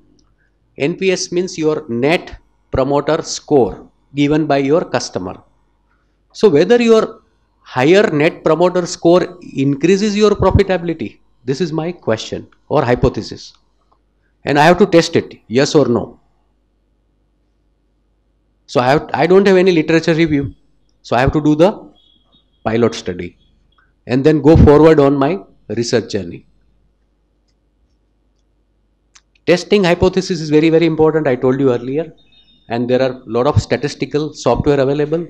NPS means your net promoter score given by your customer. So whether your higher net promoter score increases your profitability, this is my question or hypothesis. And I have to test it, yes or no. So I don't have any literature review. So I have to do the pilot study and then go forward on my research journey. Testing hypothesis is very, very important. I told you earlier. And there are a lot of statistical software available.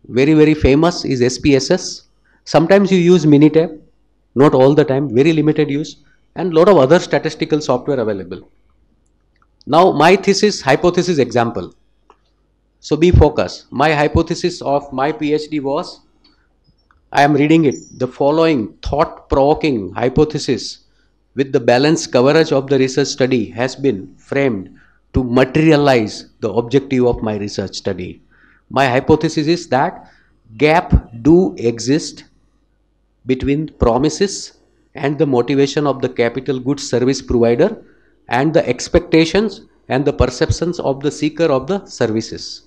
Very, very famous is SPSS. Sometimes you use Minitab, not all the time, very limited use, and a lot of other statistical software available. Now, my thesis, hypothesis example. So be focused. My hypothesis of my PhD was, I am reading it, the following thought-provoking hypothesis with the balanced coverage of the research study has been framed to materialize the objective of my research study. My hypothesis is that gap do exist between promises and the motivation of the capital goods service provider and the expectations and the perceptions of the seeker of the services.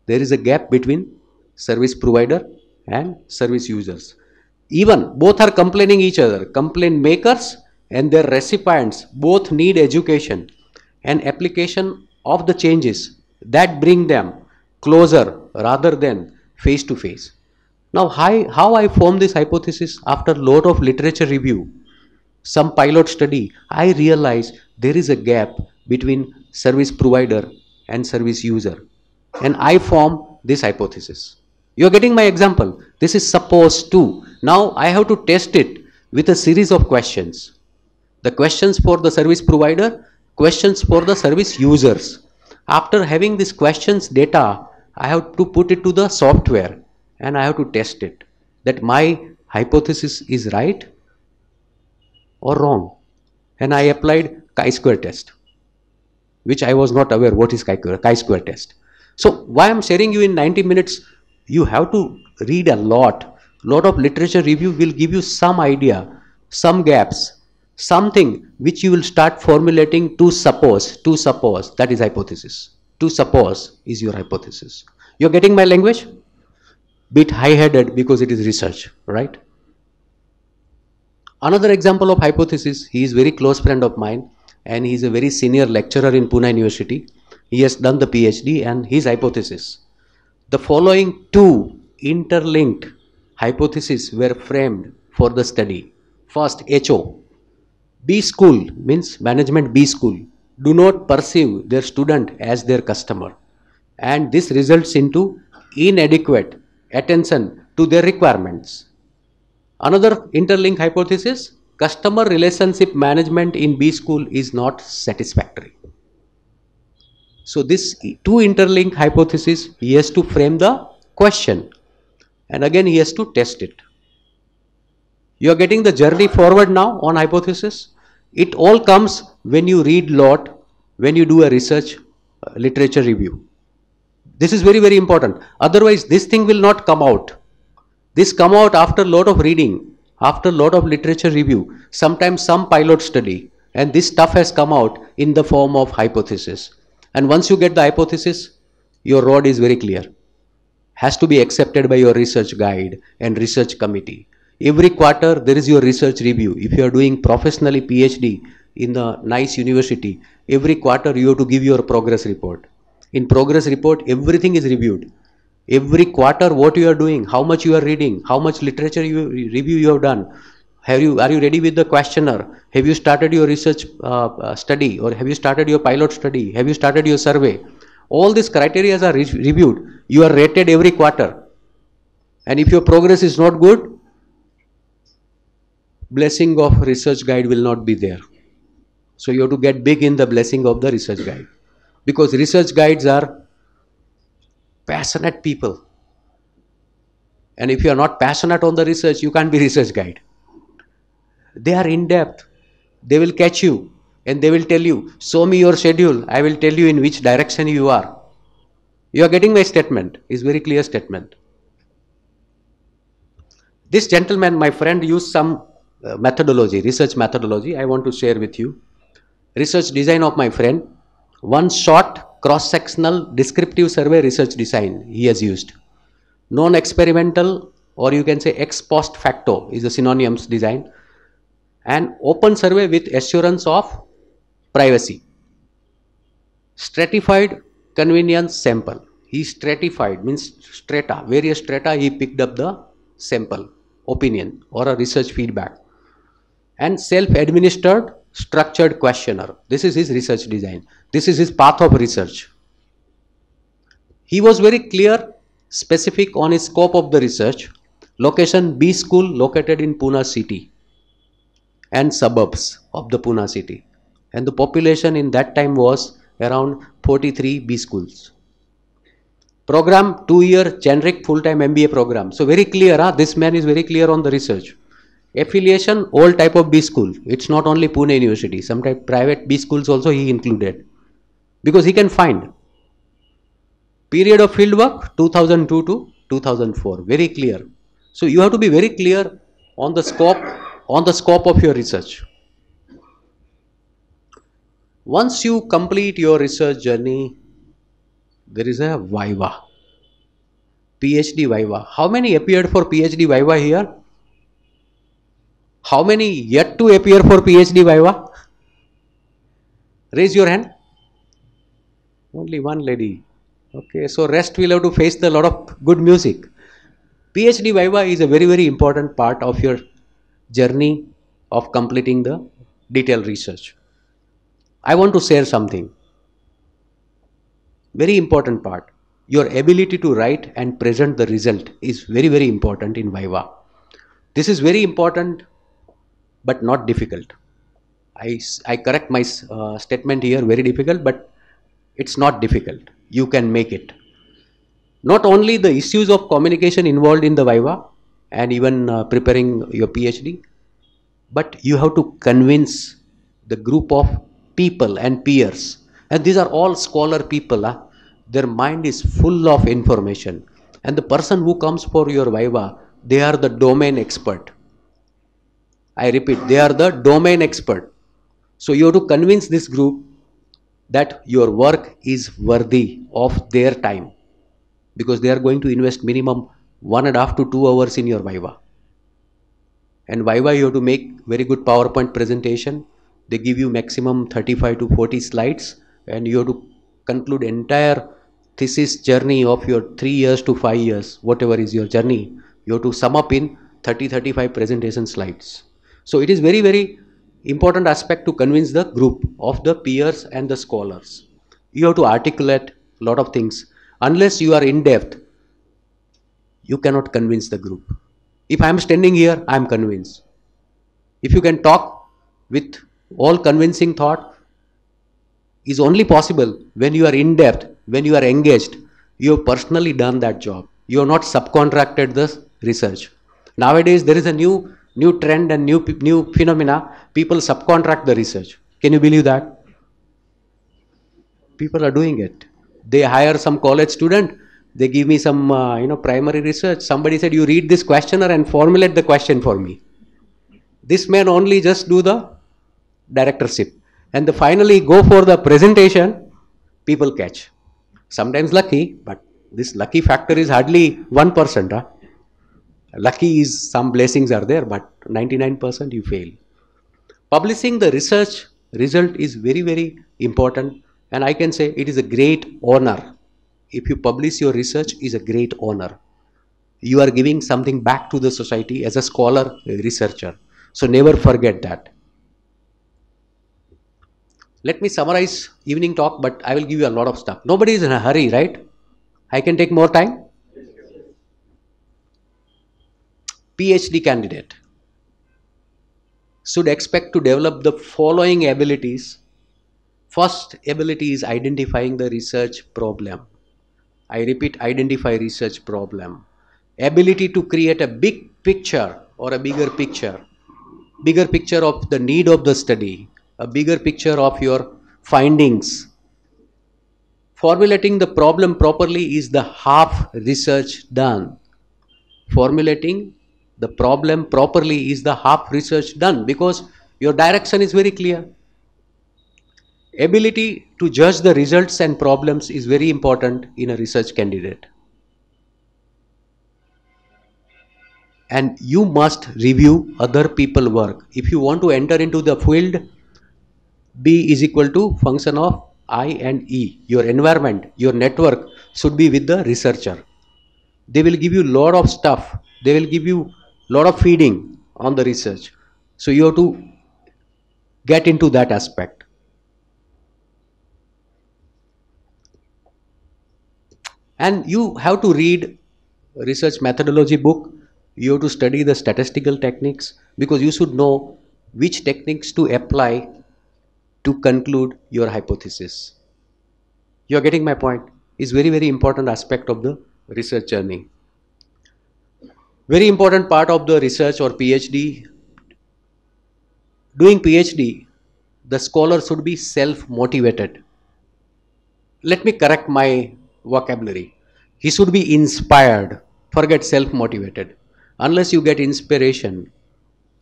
There is a gap between service provider and service users. Even both are complaining each other. Complaint makers and their recipients both need education and application of the changes that bring them closer rather than face to face. Now, how I formed this hypothesis after a lot of literature review, some pilot study, I realized there is a gap between service provider and service user. And I formed this hypothesis. You are getting my example. This is supposed to. Now I have to test it with a series of questions. The questions for the service provider, questions for the service users. After having these questions data, I have to put it to the software and I have to test it that my hypothesis is right or wrong. And I applied chi-square test, which I was not aware what is chi-square test. So why I'm sharing you in 90 minutes, you have to read a lot of literature review will give you some idea, some gaps, something which you will start formulating to suppose, that is hypothesis. To suppose is your hypothesis. You're getting my language? Bit high-headed because it is research, right? Another example of hypothesis, he is very close friend of mine and he is a very senior lecturer in Pune University. He has done the PhD and his hypothesis. The following two interlinked hypotheses were framed for the study. First, HO. B school means management B school do not perceive their student as their customer. And this results into inadequate attention to their requirements. Another interlinked hypothesis, customer relationship management in B school is not satisfactory. So this two interlinked hypothesis, he has to frame the question and again he has to test it. You are getting the journey forward now on hypothesis. It all comes when you read lot, when you do a research literature review. This is very, very important. Otherwise this thing will not come out. This come out after a lot of reading, after a lot of literature review, sometimes some pilot study, and this stuff has come out in the form of hypothesis. And once you get the hypothesis, your road is very clear. Has to be accepted by your research guide and research committee. Every quarter there is your research review. If you are doing professionally PhD in the nice university, every quarter you have to give your progress report. In progress report, everything is reviewed. Every quarter what you are doing, how much you are reading, how much literature review you have done. Are you ready with the questionnaire? Have you started your research study, or have you started your pilot study? Have you started your survey? All these criteria are reviewed. You are rated every quarter. And if your progress is not good, blessing of research guide will not be there. So you have to get big in the blessing of the research guide. Because research guides are passionate people. And if you are not passionate on the research, you can't be research guide. They are in depth. They will catch you and they will tell you, show me your schedule. I will tell you in which direction you are. You are getting my statement. It's very clear statement. This gentleman, my friend, used some methodology, research methodology, I want to share with you. Research design of my friend. One short cross-sectional descriptive survey research design he has used. Non-experimental, or you can say ex post facto is a synonyms design. And open survey with assurance of privacy. Stratified convenience sample. He stratified, means strata, various strata he picked up the sample, opinion or a research feedback. And self-administered structured questionnaire. This is his research design. This is his path of research. He was very clear, specific on his scope of the research. Location B school located in Pune city and suburbs of the Pune city. And the population in that time was around 43 B schools. Program 2-year generic full-time MBA program. So very clear, this man is very clear on the research. Affiliation, all type of B school. It's not only Pune University. Sometimes private B schools also he included. Because he can find. Period of fieldwork 2002 to 2004. Very clear. So you have to be very clear on the scope of your research. Once you complete your research journey, there is a Viva. PhD Viva. How many appeared for PhD Viva here? How many yet to appear for PhD Viva? Raise your hand. Only one lady. Okay, so rest will have to face the lot of good music. PhD Viva is a very, very important part of your journey of completing the detailed research. I want to share something. Very important part. Your ability to write and present the result is very, very important in Viva. This is very important but not difficult. I correct my statement here, very difficult, but it's not difficult. You can make it. Not only the issues of communication involved in the Viva and even preparing your PhD, but you have to convince the group of people and peers. And these are all scholar people. Their mind is full of information. And the person who comes for your Viva, they are the domain expert. I repeat, they are the domain expert. So you have to convince this group that your work is worthy of their time, because they are going to invest minimum 1.5 to 2 hours in your Viva. And Viva, you have to make very good PowerPoint presentation. They give you maximum 35 to 40 slides, and you have to conclude entire thesis journey of your 3 years to 5 years, whatever is your journey. You have to sum up in 30-35 presentation slides. So it is very, very important aspect to convince the group of the peers and the scholars. You have to articulate a lot of things. Unless you are in depth, you cannot convince the group. If I am standing here, I am convinced. If you can talk with all convincing thought, is only possible when you are in depth, when you are engaged. You have personally done that job. You have not subcontracted the research. Nowadays there is a new trend and new phenomena. People subcontract the research. Can you believe that? People are doing it. They hire some college student. They give me some primary research. Somebody said, you read this questionnaire and formulate the question for me. This man only just do the directorship, and finally go for the presentation. People catch. Sometimes lucky, but this lucky factor is hardly 1%. Lucky is some blessings are there, but 99% you fail. Publishing the research result is very, very important, and I can say it is a great honor. If you publish your research, is a great honor. You are giving something back to the society as a scholar, a researcher. So never forget that. Let me summarize evening talk, but I will give you a lot of stuff. Nobody is in a hurry, right? I can take more time. PhD candidate should expect to develop the following abilities. First ability is identifying the research problem. I repeat, identify research problem. Ability to create a big picture or a bigger picture of the need of the study, a bigger picture of your findings. Formulating the problem properly is the half research done. Formulating the problem properly is the half research done, because your direction is very clear. Ability to judge the results and problems is very important in a research candidate. And you must review other people's work. If you want to enter into the field, B is equal to function of I and E. Your environment, your network should be with the researcher. They will give you lot of stuff. They will give you lot of feeding on the research. So you have to get into that aspect. And you have to read research methodology book. You have to study the statistical techniques, because you should know which techniques to apply to conclude your hypothesis. You are getting my point? Is very, very important aspect of the research journey. Very important part of the research or PhD. Doing PhD, the scholar should be self-motivated. Let me correct my vocabulary. He should be inspired. Forget self-motivated. Unless you get inspiration,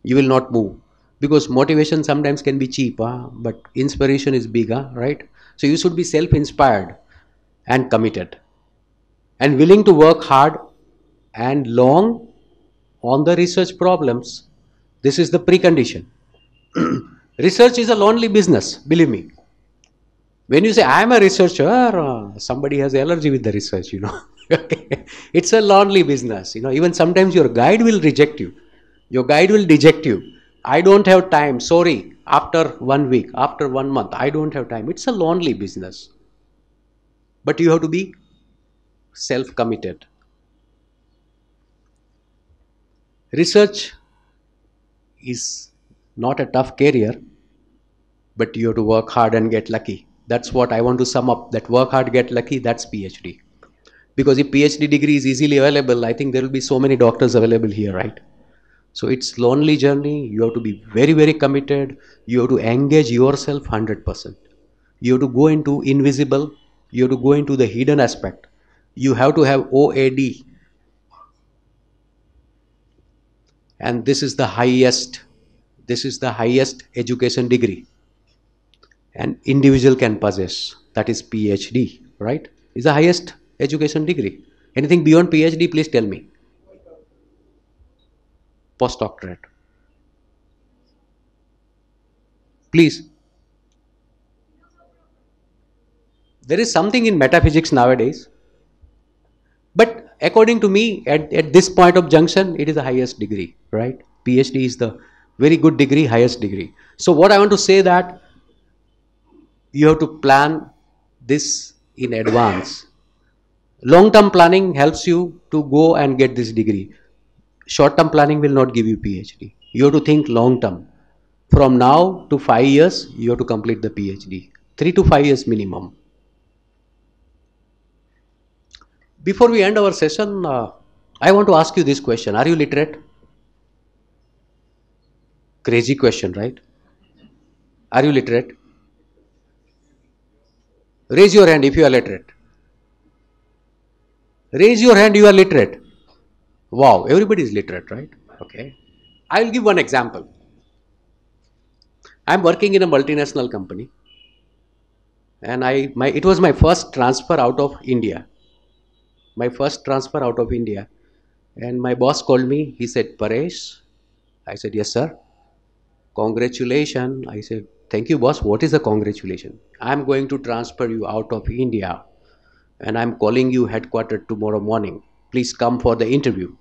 you will not move. Because motivation sometimes can be cheap, but inspiration is big, right? So you should be self-inspired and committed and willing to work hard and long on the research problems. This is the precondition. Research is a lonely business, believe me. When you say I am a researcher, somebody has allergy with the research, It's a lonely business, Even sometimes your guide will reject you. Your guide will deject you. I don't have time, sorry, after 1 week, after 1 month, I don't have time. It's a lonely business. But you have to be self-committed. Research is not a tough career, but you have to work hard and get lucky. That's what I want to sum up, that work hard, get lucky, that's PhD. Because if PhD degree is easily available, I think there will be so many doctors available here, right? So it's lonely journey. You have to be very, very committed. You have to engage yourself 100%. You have to go into invisible. You have to go into the hidden aspect. You have to have OAD. And this is the highest education degree an individual can possess. That is PhD, right? Is the highest education degree. Anything beyond PhD, please tell me. Postdoctorate. Please. There is something in metaphysics nowadays. But according to me, at this point of junction, it is the highest degree, right? PhD is the very good degree, highest degree. So what I want to say that you have to plan this in advance. Long-term planning helps you to go and get this degree. Short-term planning will not give you PhD. You have to think long-term. From now to 5 years, you have to complete the PhD. 3 to 5 years minimum. Before we end our session, I want to ask you this question. Are you literate? Crazy question, right? Are you literate? Raise your hand if you are literate. Raise your hand, you are literate. Wow, everybody is literate, right? Okay. I will give one example. I am working in a multinational company, and it was my first transfer out of India. And my boss called me. He said, Paresh. I said, yes, sir. Congratulations. I said, thank you, boss. What is the congratulation? I am going to transfer you out of India, and I am calling you headquartered tomorrow morning. Please come for the interview.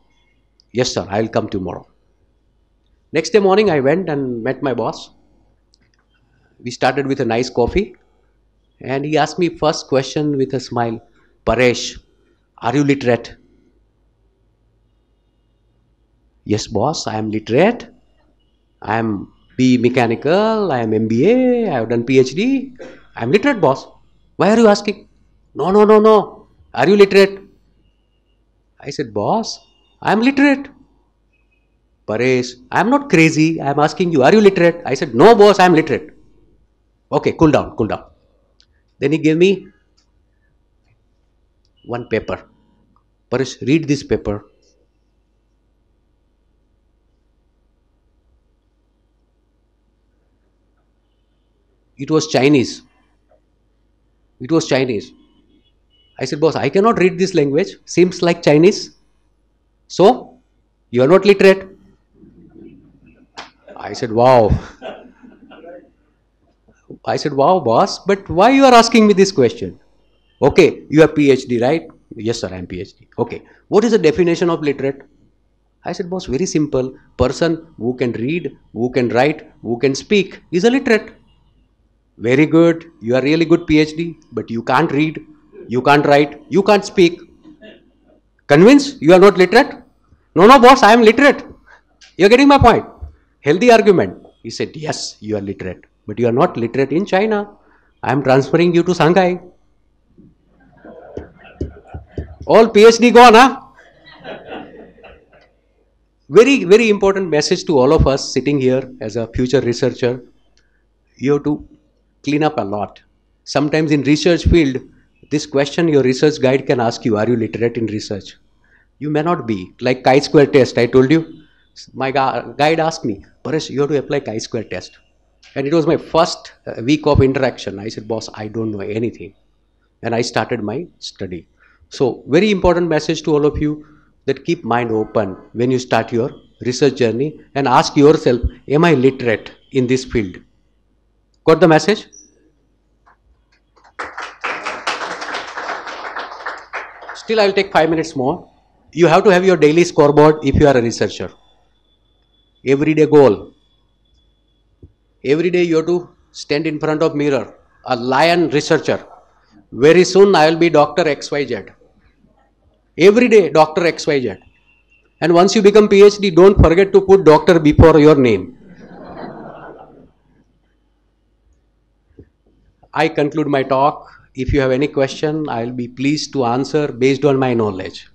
Yes, sir. I will come tomorrow. Next day morning, I went and met my boss. We started with a nice coffee, and he asked me first question with a smile, Paresh, are you literate? Yes, boss, I am literate. I am B mechanical, I am MBA, I have done PhD. I am literate, boss. Why are you asking? No. Are you literate? I said, boss, I am literate. Paresh, I am not crazy. I am asking you, are you literate? I said, no, boss, I am literate. Okay, cool down. Then he gave me one paper. Paresh, read this paper. It was Chinese. It was Chinese. I said, boss, I cannot read this language. Seems like Chinese. So, you are not literate. I said, wow. I said, wow, boss, but why you are asking me this question? Okay, you have PhD, right? Yes, sir, I am PhD. Okay, what is the definition of literate? I said, boss, very simple. Person who can read, who can write, who can speak is a literate. Very good. You are really good PhD, but you can't read, you can't write, you can't speak. Convinced you are not literate? No, no, boss, I am literate. You are getting my point. Healthy argument. He said, yes, you are literate, but you are not literate in China. I am transferring you to Shanghai. All PhD gone, huh? Very, very important message to all of us sitting here as a future researcher. You have to clean up a lot. Sometimes in research field, this question your research guide can ask you, are you literate in research? You may not be. Like chi-square test, I told you. My guide asked me, Paresh, you have to apply chi-square test. And it was my first week of interaction. I said, boss, I don't know anything. And I started my study. So very important message to all of you, that keep mind open when you start your research journey and ask yourself, am I literate in this field? Got the message? Still, I will take 5 minutes more. You have to have your daily scoreboard if you are a researcher. Everyday goal. Every day you have to stand in front of mirror, a lion researcher. Very soon I will be Dr. XYZ. Every day Dr. XYZ. And once you become PhD, don't forget to put doctor before your name. I conclude my talk. If you have any question, I will be pleased to answer based on my knowledge.